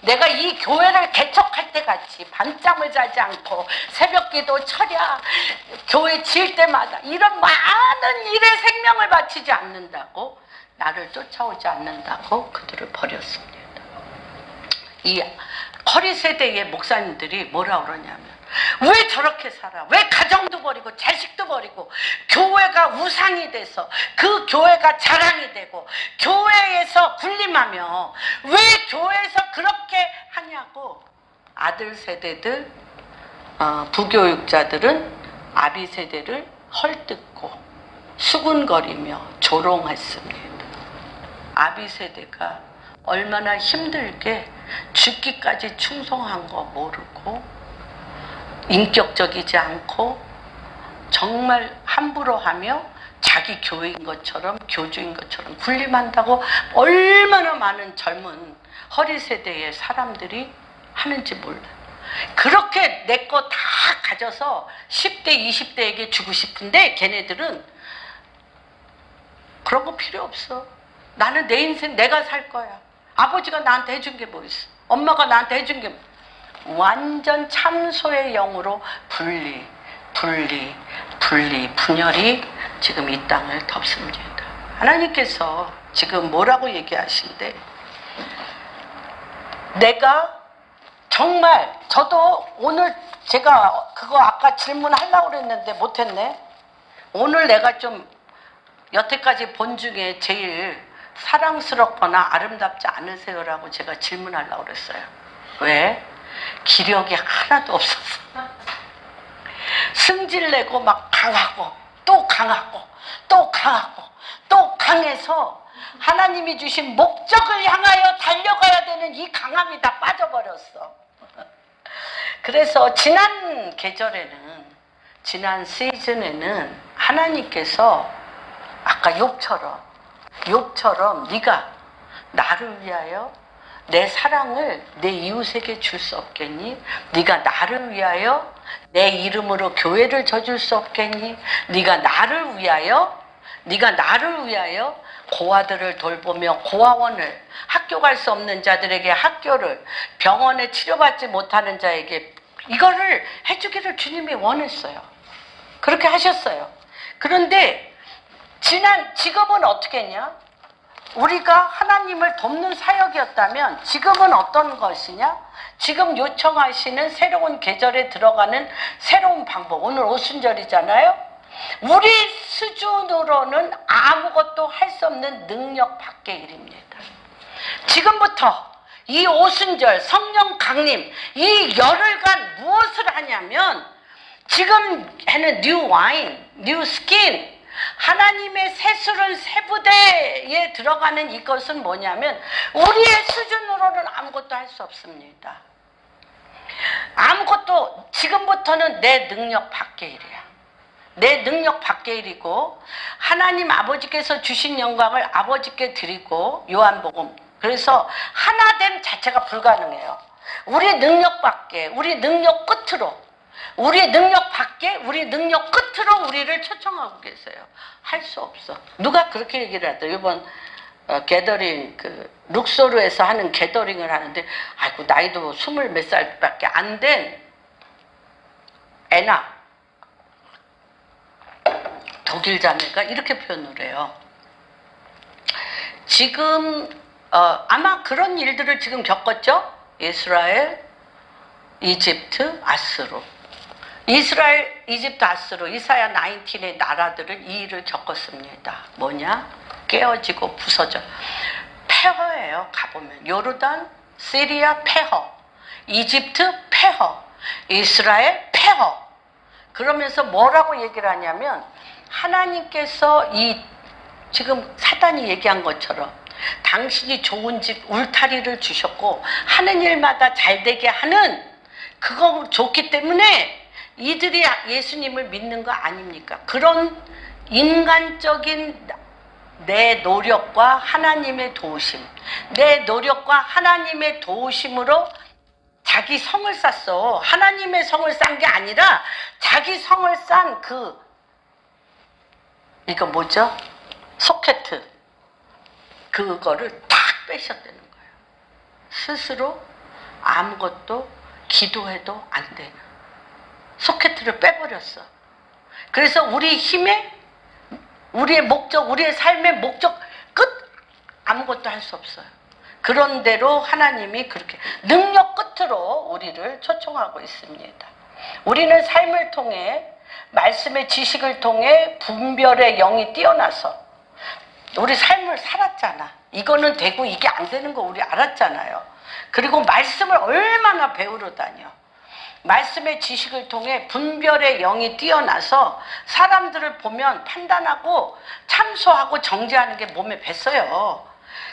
내가 이 교회를 개척할 때 같이 밤잠을 자지 않고 새벽기도 철야 교회 지을 때마다 이런 많은 일에 생명을 바치지 않는다고 나를 쫓아오지 않는다고 그들을 버렸습니다. 이 허리 세대의 목사님들이 뭐라 그러냐면 왜 저렇게 살아? 왜 가정도 버리고 자식도 버리고 교회가 우상이 돼서 그 교회가 자랑이 되고 교회에서 군림하며 왜 교회에서 그렇게 하냐고 아들 세대들 부교육자들은 아비 세대를 헐뜯고 수군거리며 조롱했습니다. 아비 세대가 얼마나 힘들게 죽기까지 충성한 거 모르고 인격적이지 않고 정말 함부로 하며 자기 교회인 것처럼 교주인 것처럼 군림한다고 얼마나 많은 젊은 허리 세대의 사람들이 하는지 몰라요. 그렇게 내 거 다 가져서 10대 20대에게 주고 싶은데 걔네들은 그런 거 필요 없어. 나는 내 인생 내가 살 거야. 아버지가 나한테 해준 게 뭐 있어? 엄마가 나한테 해준 게 완전 참소의 영으로 분열이 지금 이 땅을 덮습니다. 하나님께서 지금 뭐라고 얘기하신대? 내가 정말 저도 오늘 제가 그거 아까 질문하려고 그랬는데 못했네. 오늘 내가 좀 여태까지 본 중에 제일 사랑스럽거나 아름답지 않으세요라고 제가 질문하려고 그랬어요. 왜? 기력이 하나도 없었어. 승질내고 막 강하고 또 강하고 또 강하고 또 강해서 하나님이 주신 목적을 향하여 달려가야 되는 이 강함이 다 빠져버렸어. 그래서 지난 계절에는 지난 시즌에는 하나님께서 아까 욥처럼 네가 나를 위하여 내 사랑을 내 이웃에게 줄 수 없겠니? 네가 나를 위하여 내 이름으로 교회를 져줄 수 없겠니? 네가 나를 위하여 고아들을 돌보며 고아원을 학교 갈 수 없는 자들에게 학교를 병원에 치료받지 못하는 자에게 이거를 해주기를 주님이 원했어요. 그렇게 하셨어요. 그런데 지금은 어떻게 했냐? 우리가 하나님을 돕는 사역이었다면 지금은 어떤 것이냐? 지금 요청하시는 새로운 계절에 들어가는 새로운 방법. 오늘 오순절이잖아요. 우리 수준으로는 아무것도 할 수 없는 능력 밖의 일입니다. 지금부터 이 오순절 성령 강림 이 열흘간 무엇을 하냐면 지금 하는 뉴 와인, 뉴 스킨 하나님의 새술은 새 부대에 들어가는 이것은 뭐냐면 우리의 수준으로는 아무것도 할 수 없습니다. 아무것도 지금부터는 내 능력 밖의 일이야. 내 능력 밖의 일이고 하나님 아버지께서 주신 영광을 아버지께 드리고 요한복음 그래서 하나됨 자체가 불가능해요. 우리 능력 밖에 우리 능력 끝으로 우리 능력 밖에 우리 능력 끝으로 우리를 초청하고 계세요. 할 수 없어. 누가 그렇게 얘기를 하더라고요. 이번 게더링, 룩소르에서 하는 게더링을 하는데, 아이고, 나이도 20 몇 살밖에 안 된 애나, 독일 자매가 이렇게 표현을 해요. 지금, 아마 그런 일들을 지금 겪었죠? 이스라엘, 이집트, 아스루. 이스라엘, 이집트, 아스루, 이사야 19의 나라들은 이 일을 겪었습니다. 뭐냐? 깨어지고 부서져. 폐허예요. 가보면 요르단, 시리아 폐허, 이집트 폐허, 이스라엘 폐허. 그러면서 뭐라고 얘기를 하냐면 하나님께서 지금 사단이 얘기한 것처럼 당신이 좋은 집 울타리를 주셨고 하는 일마다 잘 되게 하는 그거 좋기 때문에 이들이 예수님을 믿는 거 아닙니까? 그런 인간적인 내 노력과 하나님의 도우심, 내 노력과 하나님의 도우심으로 자기 성을 쌓았어. 하나님의 성을 쌓은 게 아니라 자기 성을 쌓은 이거 뭐죠? 소켓. 그거를 탁 빼셨다는 거예요. 스스로 아무것도 기도해도 안 되는 소켓을 빼버렸어. 그래서 우리 힘에 우리의 목적, 우리의 삶의 목적 끝 아무것도 할 수 없어요. 그런 대로 하나님이 그렇게 능력 끝으로 우리를 초청하고 있습니다. 우리는 삶을 통해 말씀의 지식을 통해 분별의 영이 뛰어나서 우리 삶을 살았잖아. 이거는 되고 이게 안 되는 거 우리 알았잖아요. 그리고 말씀을 얼마나 배우러 다녀. 말씀의 지식을 통해 분별의 영이 뛰어나서 사람들을 보면 판단하고 참소하고 정죄하는 게 몸에 뱄어요.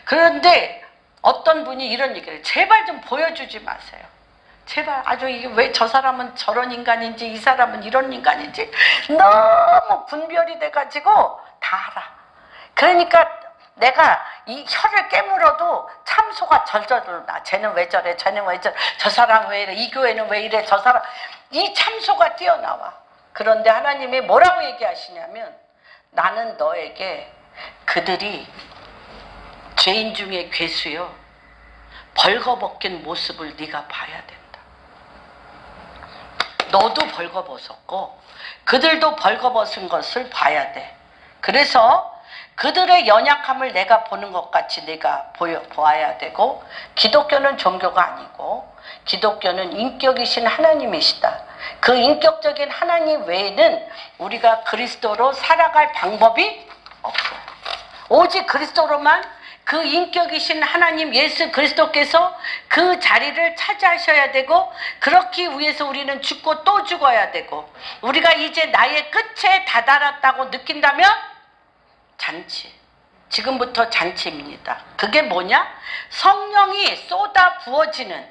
그런데 어떤 분이 이런 얘기를 해요. 제발 좀 보여주지 마세요. 제발 아주 이게 왜 저 사람은 저런 인간인지 이 사람은 이런 인간인지 너무 분별이 돼가지고 다 알아. 그러니까 내가 이 혀를 깨물어도 참소가 절절로 나. 쟤는 왜 저래, 쟤는 왜 저래, 저 사람 왜 이래, 이 교회는 왜 이래, 저 사람. 이 참소가 뛰어나와. 그런데 하나님이 뭐라고 얘기하시냐면 나는 너에게 그들이 죄인 중에 괴수요 벌거벗긴 모습을 네가 봐야 된다. 너도 벌거벗었고 그들도 벌거벗은 것을 봐야 돼. 그래서 그들의 연약함을 내가 보는 것 같이 내가 보아야 되고, 기독교는 종교가 아니고 기독교는 인격이신 하나님이시다. 그 인격적인 하나님 외에는 우리가 그리스도로 살아갈 방법이 없어요. 오직 그리스도로만 그 인격이신 하나님 예수 그리스도께서 그 자리를 차지하셔야 되고, 그렇기 위해서 우리는 죽고 또 죽어야 되고, 우리가 이제 나의 끝에 다다랐다고 느낀다면 잔치. 지금부터 잔치입니다. 그게 뭐냐? 성령이 쏟아 부어지는,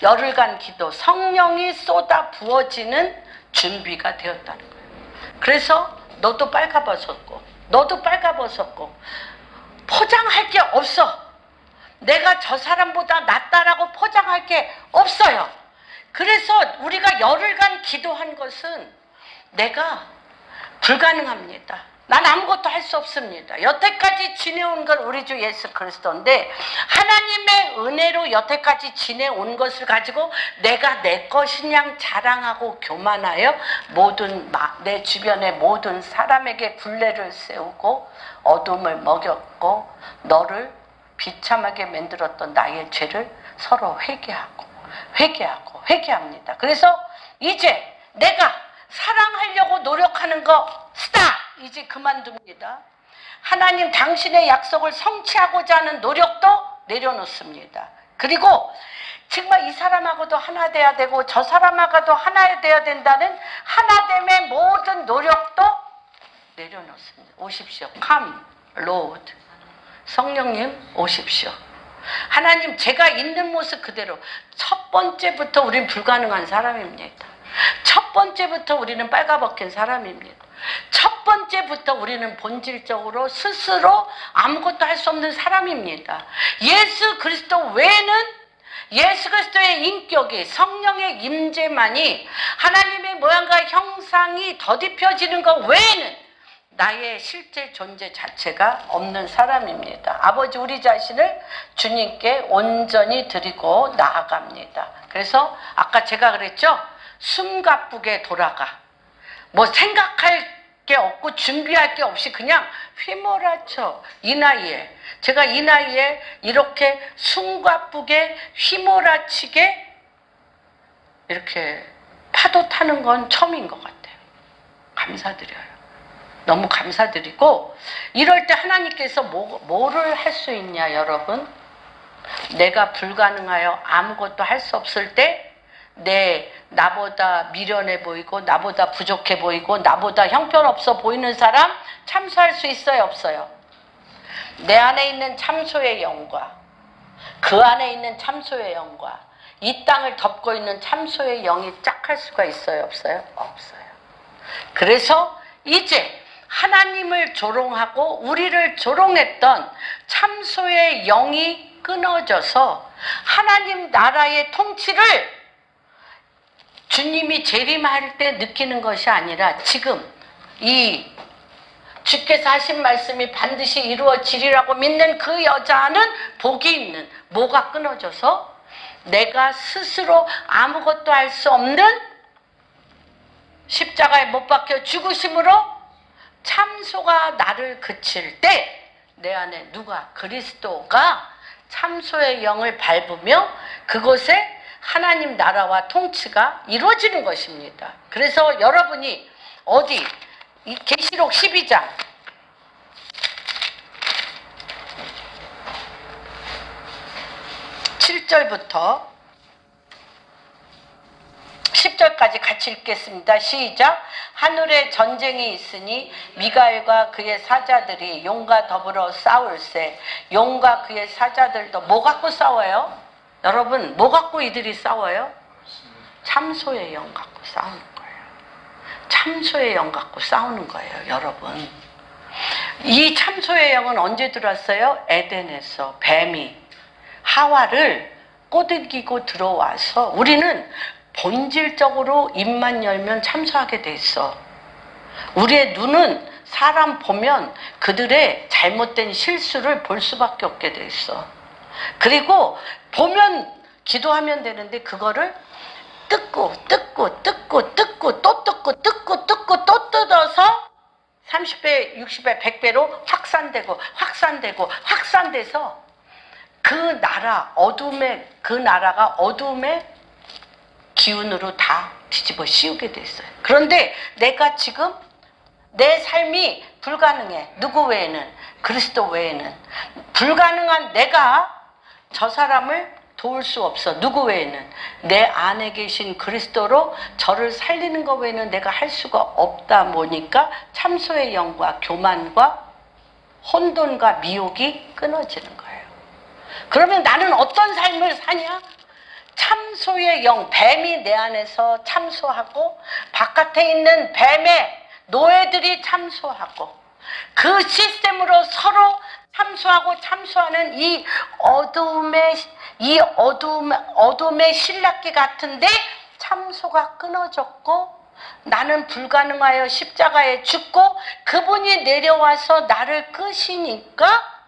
열흘간 기도, 성령이 쏟아 부어지는 준비가 되었다는 거예요. 그래서 너도 빨가벗었고 너도 빨가벗었고 포장할 게 없어. 내가 저 사람보다 낫다라고 포장할 게 없어요. 그래서 우리가 열흘간 기도한 것은 내가 불가능합니다. 난 아무것도 할 수 없습니다. 여태까지 지내온 건 우리 주 예수 그리스도인데, 하나님의 은혜로 여태까지 지내온 것을 가지고 내가 내 것인 양 자랑하고 교만하여 내 주변의 모든 사람에게 굴레를 세우고 어둠을 먹였고 너를 비참하게 만들었던 나의 죄를 서로 회개합니다. 그래서 이제 내가 사랑하려고 노력하는 거 스탑! 이제 그만둡니다. 하나님 당신의 약속을 성취하고자 하는 노력도 내려놓습니다. 그리고 정말 이 사람하고도 하나 돼야 되고 저 사람하고도 하나 돼야 된다는 하나됨의 모든 노력도 내려놓습니다. 오십시오. Come, Lord. 성령님 오십시오. 하나님, 제가 있는 모습 그대로. 첫 번째부터 우린 불가능한 사람입니다. 첫 번째부터 우리는 빨가벗긴 사람입니다. 첫 번째부터 우리는 본질적으로 스스로 아무것도 할 수 없는 사람입니다. 예수 그리스도 외에는, 예수 그리스도의 인격이, 성령의 임재만이, 하나님의 모양과 형상이 더딥혀지는 것 외에는 나의 실제 존재 자체가 없는 사람입니다. 아버지 우리 자신을 주님께 온전히 드리고 나아갑니다. 그래서 아까 제가 그랬죠? 숨가쁘게 돌아가. 뭐 생각할 게 없고 준비할 게 없이 그냥 휘몰아쳐. 이 나이에 제가 이 나이에 이렇게 숨가쁘게 휘몰아치게 이렇게 파도 타는 건 처음인 것 같아요. 감사드려요. 너무 감사드리고 이럴 때 하나님께서 뭐를 할 수 있냐 여러분? 내가 불가능하여 아무것도 할 수 없을 때 나보다 미련해 보이고 나보다 부족해 보이고 나보다 형편없어 보이는 사람 참소할 수 있어요 없어요? 내 안에 있는 참소의 영과 그 안에 있는 참소의 영과 이 땅을 덮고 있는 참소의 영이 짝할 수가 있어요 없어요? 없어요. 그래서 이제 하나님을 조롱하고 우리를 조롱했던 참소의 영이 끊어져서 하나님 나라의 통치를 주님이 재림할 때 느끼는 것이 아니라 지금 이 주께서 하신 말씀이 반드시 이루어지리라고 믿는 그 여자는 복이 있는 뭐가 끊어져서 내가 스스로 아무것도 할 수 없는 십자가에 못 박혀 죽으심으로 참소가 나를 그칠 때 내 안에 누가 그리스도가 참소의 영을 밟으며 그곳에 하나님 나라와 통치가 이루어지는 것입니다. 그래서 여러분이 어디 이 계시록 12장 7절부터 10절까지 같이 읽겠습니다. 시작. 하늘에 전쟁이 있으니 미가엘과 그의 사자들이 용과 더불어 싸울세. 용과 그의 사자들도 뭐 갖고 싸워요? 여러분 뭐 갖고 이들이 싸워요? 참소의 영 갖고 싸우는 거예요. 참소의 영 갖고 싸우는 거예요. 여러분 이 참소의 영은 언제 들어왔어요? 에덴에서 뱀이 하와를 꼬드기고 들어와서 우리는 본질적으로 입만 열면 참소하게 돼 있어. 우리의 눈은 사람 보면 그들의 잘못된 실수를 볼 수밖에 없게 돼 있어. 그리고 보면 기도하면 되는데 그거를 뜯고 또 뜯고 또 뜯어서 30배, 60배, 100배로 확산돼서 그 나라가 어둠의 기운으로 다 뒤집어 씌우게 됐어요. 그런데 내가 지금 내 삶이 불가능해. 누구 외에는? 그리스도 외에는. 불가능한 내가 저 사람을 도울 수 없어. 누구 외에는? 내 안에 계신 그리스도로 저를 살리는 것 외에는 내가 할 수가 없다 보니까 참소의 영과 교만과 혼돈과 미혹이 끊어지는 거예요. 그러면 나는 어떤 삶을 사냐? 참소의 영, 뱀이 내 안에서 참소하고 바깥에 있는 뱀의 노예들이 참소하고 그 시스템으로 서로 참소하는 이 어둠의 신락기 같은데 참소가 끊어졌고 나는 불가능하여 십자가에 죽고 그분이 내려와서 나를 끄시니까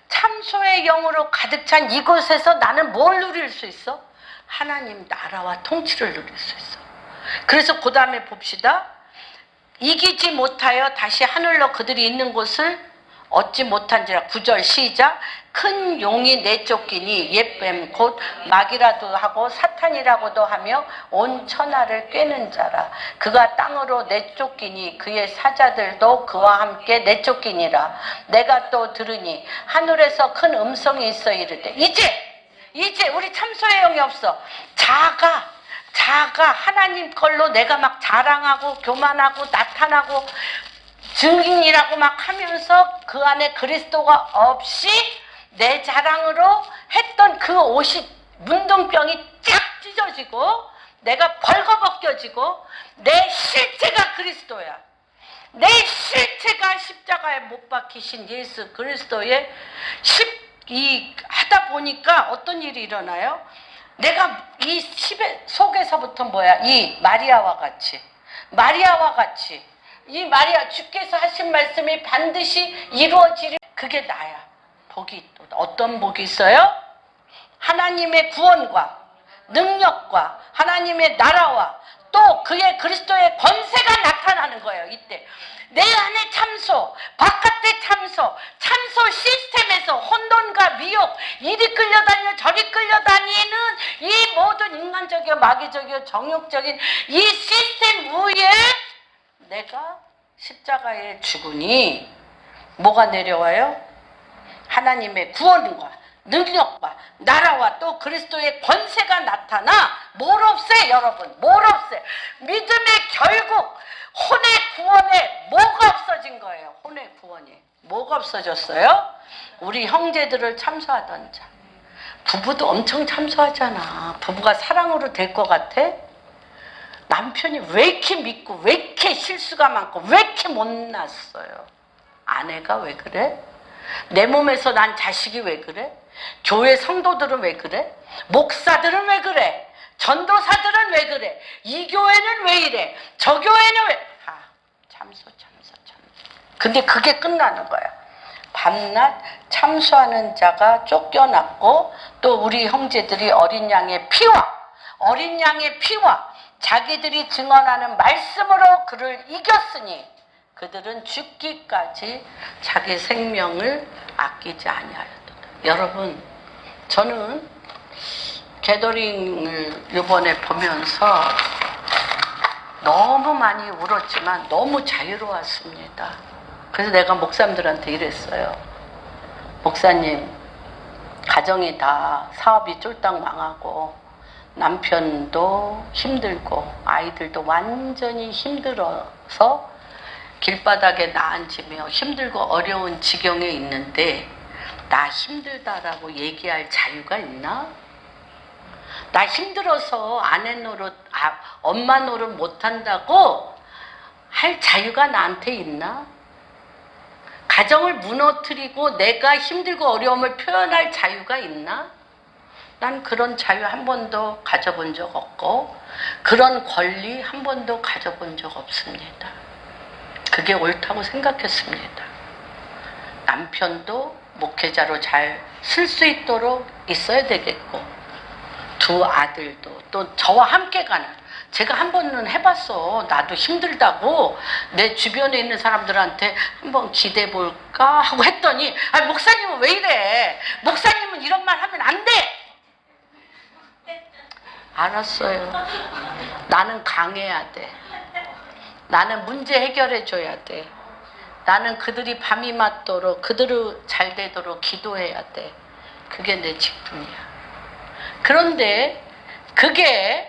참소의 영으로 가득 찬 이곳에서 나는 뭘 누릴 수 있어? 하나님 나라와 통치를 누릴 수 있어. 그래서 그 다음에 봅시다. 이기지 못하여 다시 하늘로 그들이 있는 곳을 얻지 못한지라. 9절 시작. 큰 용이 내쫓기니 옛뱀 곧 마귀라도 하고 사탄이라고도 하며 온 천하를 꿰는 자라. 그가 땅으로 내쫓기니 그의 사자들도 그와 함께 내쫓기니라. 내가 또 들으니 하늘에서 큰 음성이 있어 이르되 이제 우리 참소의 영이 없어. 자가 하나님 걸로 내가 막 자랑하고 교만하고 나타나고 증인이라고 막 하면서 그 안에 그리스도가 없이 내 자랑으로 했던 그 옷이 문둥병이 쫙 찢어지고 내가 벌거벗겨지고 내 실체가 그리스도야. 내 실체가 십자가에 못 박히신 예수 그리스도의 하다 보니까 어떤 일이 일어나요? 내가 이 속에서부터 뭐야? 이 마리아와 같이 이 말이야. 주께서 하신 말씀이 반드시 이루어지리. 그게 나야. 복이 또 어떤 복이 있어요? 하나님의 구원과 능력과 하나님의 나라와 또 그의 그리스도의 권세가 나타나는 거예요. 이때 내 안에 참소, 바깥에 참소, 참소 시스템에서 혼돈과 미혹, 이리 끌려다니며 저리 끌려다니는 이 모든 인간적이고 마귀적이고 정욕적인 이 시스템 위에 내가 십자가에 죽으니 뭐가 내려와요? 하나님의 구원과 능력과 나라와 또 그리스도의 권세가 나타나 뭘 없애 여러분? 뭘 없애? 믿음의 결국 혼의 구원에 뭐가 없어진 거예요? 혼의 구원이 뭐가 없어졌어요? 우리 형제들을 참소하던 자. 부부도 엄청 참소하잖아. 부부가 사랑으로 될 것 같아? 남편이 왜 이렇게 믿고 왜 이렇게 실수가 많고 왜 이렇게 못났어요? 아내가 왜 그래? 내 몸에서 난 자식이 왜 그래? 교회 성도들은 왜 그래? 목사들은 왜 그래? 전도사들은 왜 그래? 이 교회는 왜 이래? 저 교회는 왜? 참소. 근데 그게 끝나는 거야. 밤낮 참소하는 자가 쫓겨났고 또 우리 형제들이 어린 양의 피와 자기들이 증언하는 말씀으로 그를 이겼으니 그들은 죽기까지 자기 생명을 아끼지 아니하였다. 여러분, 저는 게더링을 이번에 보면서 너무 많이 울었지만 너무 자유로웠습니다. 그래서 내가 목사님들한테 이랬어요. 목사님, 가정이 다 사업이 쫄딱 망하고 남편도 힘들고 아이들도 완전히 힘들어서 길바닥에 나앉으며 힘들고 어려운 지경에 있는데 나 힘들다라고 얘기할 자유가 있나? 나 힘들어서 아내 노릇, 엄마 노릇 못한다고 할 자유가 나한테 있나? 가정을 무너뜨리고 내가 힘들고 어려움을 표현할 자유가 있나? 난 그런 자유 한 번도 가져본 적 없고 그런 권리 한 번도 가져본 적 없습니다. 그게 옳다고 생각했습니다. 남편도 목회자로 잘 쓸 수 있도록 있어야 되겠고 두 아들도 또 저와 함께 가는 제가 한 번은 해봤어. 나도 힘들다고 내 주변에 있는 사람들한테 한번 기대해 볼까 하고 했더니 목사님은 왜 이래? 목사님은 이런 말 하면 안 돼! 알았어요. 나는 강해야 돼. 나는 문제 해결해 줘야 돼. 나는 그들이 밤이 맞도록 그들이 잘 되도록 기도해야 돼. 그게 내 직분이야. 그런데 그게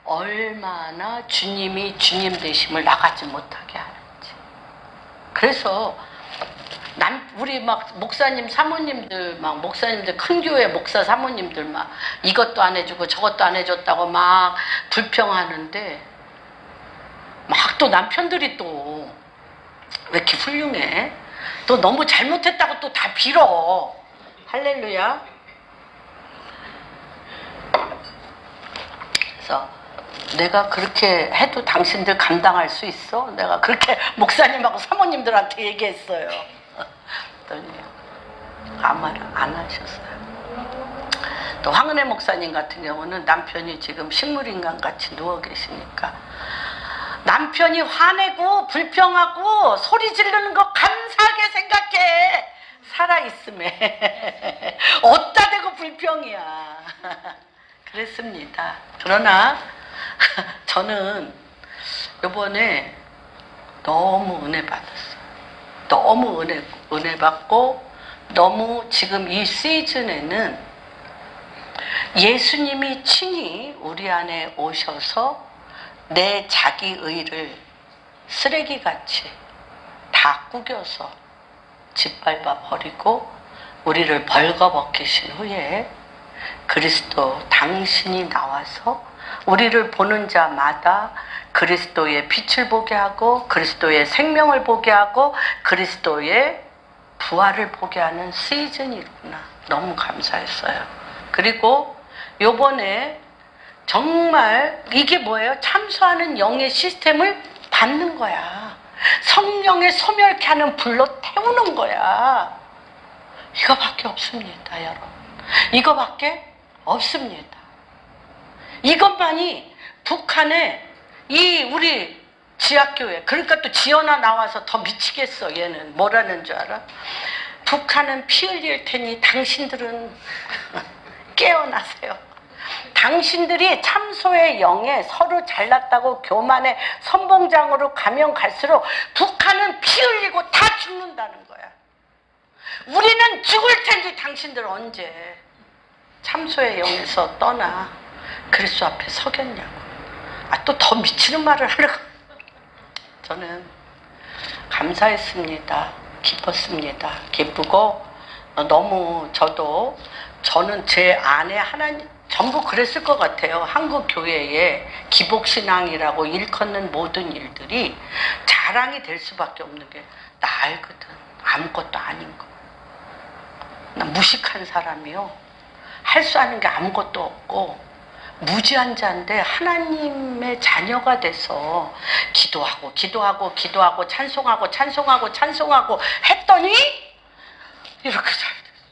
얼마나 주님이 주님 되심을 나가지 못하게 하는지. 그래서 우리 막 목사님 사모님들 목사님들 큰 교회 목사 사모님들 막 이것도 안 해주고 저것도 안 해줬다고 막 불평하는데 막 또 남편들이 또 왜 이렇게 훌륭해? 또 너무 잘못했다고 또 다 빌어. 할렐루야. 그래서 내가 그렇게 해도 당신들 감당할 수 있어? 내가 그렇게 목사님하고 사모님들한테 얘기했어요. 그랬더니 아무 말 안 하셨어요. 또 황은혜 목사님 같은 경우는 남편이 지금 식물인간 같이 누워 계시니까 남편이 화내고 불평하고 소리 지르는 거 감사하게 생각해. 살아있음에 어디다 대고 불평이야. 그랬습니다. 그러나 저는 이번에 너무 은혜 받았어요. 너무 은혜 받고 너무 지금 이 시즌에는 예수님이 친히 우리 안에 오셔서 내 자기의를 쓰레기같이 다 구겨서 짓밟아 버리고 우리를 벌거벗기신 후에 그리스도 당신이 나와서 우리를 보는 자마다 그리스도의 빛을 보게 하고 그리스도의 생명을 보게 하고 그리스도의 부활을 보게 하는 시즌이구나. 너무 감사했어요. 그리고 요번에 정말 이게 뭐예요? 참소하는 영의 시스템을 받는 거야. 성령의 소멸케 하는 불로 태우는 거야. 이거밖에 없습니다, 여러분. 이거밖에 없습니다. 이것만이 북한의 이 우리 지하교회, 그러니까 또 지연아 나와서 더 미치겠어. 얘는 뭐라는 줄 알아? 북한은 피 흘릴 테니 당신들은 깨어나세요. 당신들이 참소의 영에 서로 잘났다고 교만의 선봉장으로 가면 갈수록 북한은 피 흘리고 다 죽는다는 거야. 우리는 죽을 텐데 당신들 언제 참소의 영에서 떠나 그리스도 앞에 서겠냐고. 또 더 미치는 말을 하려고. 저는 감사했습니다. 기뻤습니다. 기쁘고 너무 저는 제 안에 하나님 전부 그랬을 것 같아요. 한국 교회의 기복신앙이라고 일컫는 모든 일들이 자랑이 될 수밖에 없는 게 나 알거든. 아무것도 아닌 거. 나 무식한 사람이요. 할 수 아는 게 아무것도 없고 무지한 자인데 하나님의 자녀가 돼서 기도하고 찬송하고 했더니 이렇게 잘 됐어.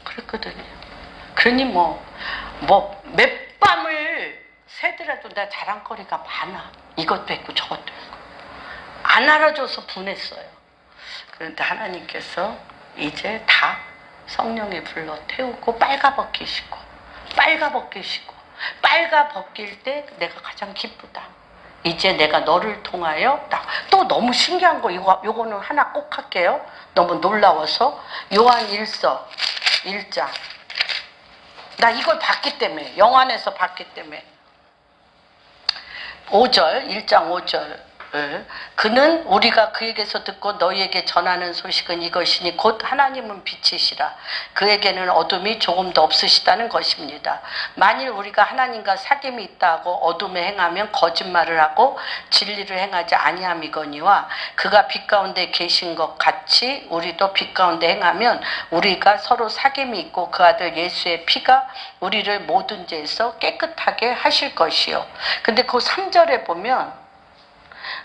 그랬거든요. 그러니 몇 밤을 새더라도 나 자랑거리가 많아. 이것도 했고 저것도 했고. 안 알아줘서 분했어요. 그런데 하나님께서 이제 다 성령의 불로 태우고 빨가벗기시고 빨가벗길 때 내가 가장 기쁘다. 이제 내가 너를 통하여 또 너무 신기한 거 요거는 하나 꼭 할게요. 너무 놀라워서 요한 1서 1장 나 이걸 봤기 때문에 영안에서 봤기 때문에 5절 1장 5절 그는 우리가 그에게서 듣고 너희에게 전하는 소식은 이것이니 곧 하나님은 빛이시라. 그에게는 어둠이 조금도 없으시다는 것입니다. 만일 우리가 하나님과 사귐이 있다고 어둠에 행하면 거짓말을 하고 진리를 행하지 아니함이거니와 그가 빛 가운데 계신 것 같이 우리도 빛 가운데 행하면 우리가 서로 사귐이 있고 그 아들 예수의 피가 우리를 모든 죄에서 깨끗하게 하실 것이요. 근데 그 3절에 보면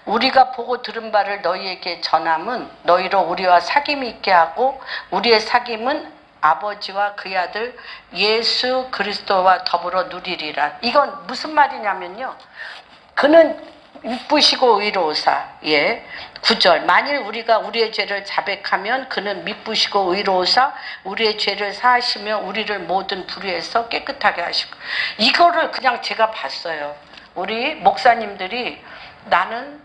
우리가 보고 들은 바를 너희에게 전함은 너희로 우리와 사귐이 있게 하고 우리의 사귐은 아버지와 그의 아들 예수 그리스도와 더불어 누리리라. 이건 무슨 말이냐면요. 그는 미쁘시고 의로우사. 9절 만일 우리가 우리의 죄를 자백하면 그는 미쁘시고 의로우사 우리의 죄를 사하시며 우리를 모든 불의에서 깨끗하게 하시고. 이거를 그냥 제가 봤어요. 우리 목사님들이 나는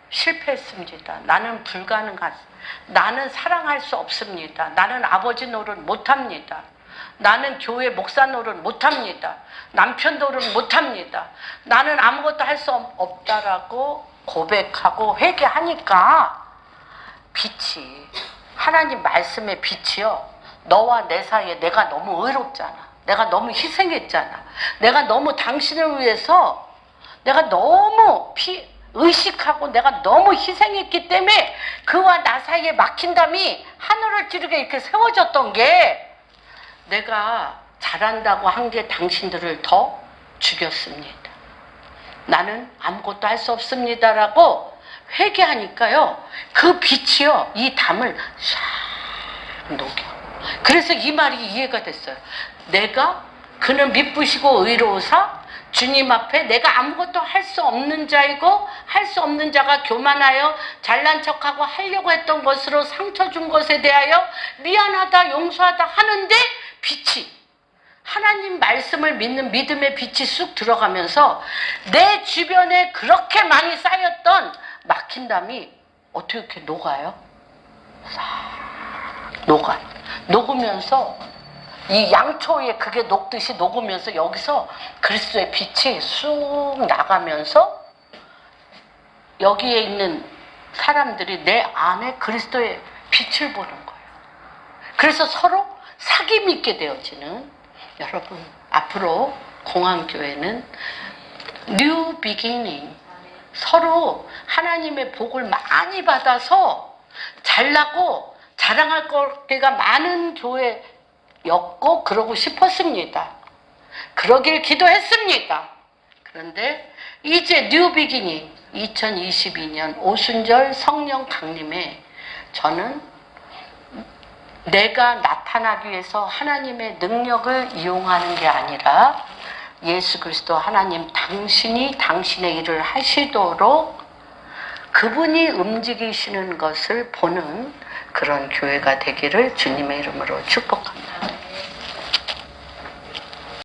실패했습니다. 나는 불가능하다. 나는 사랑할 수 없습니다. 나는 아버지 노릇 못합니다. 나는 교회 목사 노릇 못합니다. 남편 노릇 못합니다. 나는 아무것도 할 수 없다라고 고백하고 회개하니까 빛이 하나님 말씀의 빛이요. 너와 내 사이에 내가 너무 의롭잖아. 내가 너무 희생했잖아. 내가 너무 당신을 위해서 내가 너무 의식하고 내가 너무 희생했기 때문에 그와 나 사이에 막힌담이 하늘을 찌르게 이렇게 세워졌던 게 내가 잘한다고 한 게 당신들을 더 죽였습니다. 나는 아무것도 할 수 없습니다라고 회개하니까요. 그 빛이요. 이 담을 싹 녹여. 그래서 이 말이 이해가 됐어요. 그는 미쁘시고 의로우사 주님 앞에 내가 아무것도 할 수 없는 자이고 할 수 없는 자가 교만하여 잘난 척하고 하려고 했던 것으로 상처 준 것에 대하여 미안하다 용서하다 하는데 빛이 하나님 말씀을 믿는 믿음의 빛이 쑥 들어가면서 내 주변에 그렇게 많이 쌓였던 막힌 담이 어떻게 이렇게 녹아요? 싹 녹으면서 이 양초에 그게 녹듯이 녹으면서 여기서 그리스도의 빛이 쑥 나가면서 여기에 있는 사람들이 내 안에 그리스도의 빛을 보는 거예요. 그래서 서로 사귐이 있게 되어지는. 여러분, 앞으로 공항교회는 New Beginning, 서로 하나님의 복을 많이 받아서 잘나고 자랑할 거리가 많은 교회였고 그러고 싶었습니다. 그러길 기도했습니다. 그런데 이제 뉴 비기닝 2022년 오순절 성령 강림에 저는 내가 나타나기 위해서 하나님의 능력을 이용하는 게 아니라 예수 그리스도 하나님 당신이 당신의 일을 하시도록 그분이 움직이시는 것을 보는 그런 교회가 되기를 주님의 이름으로 축복합니다.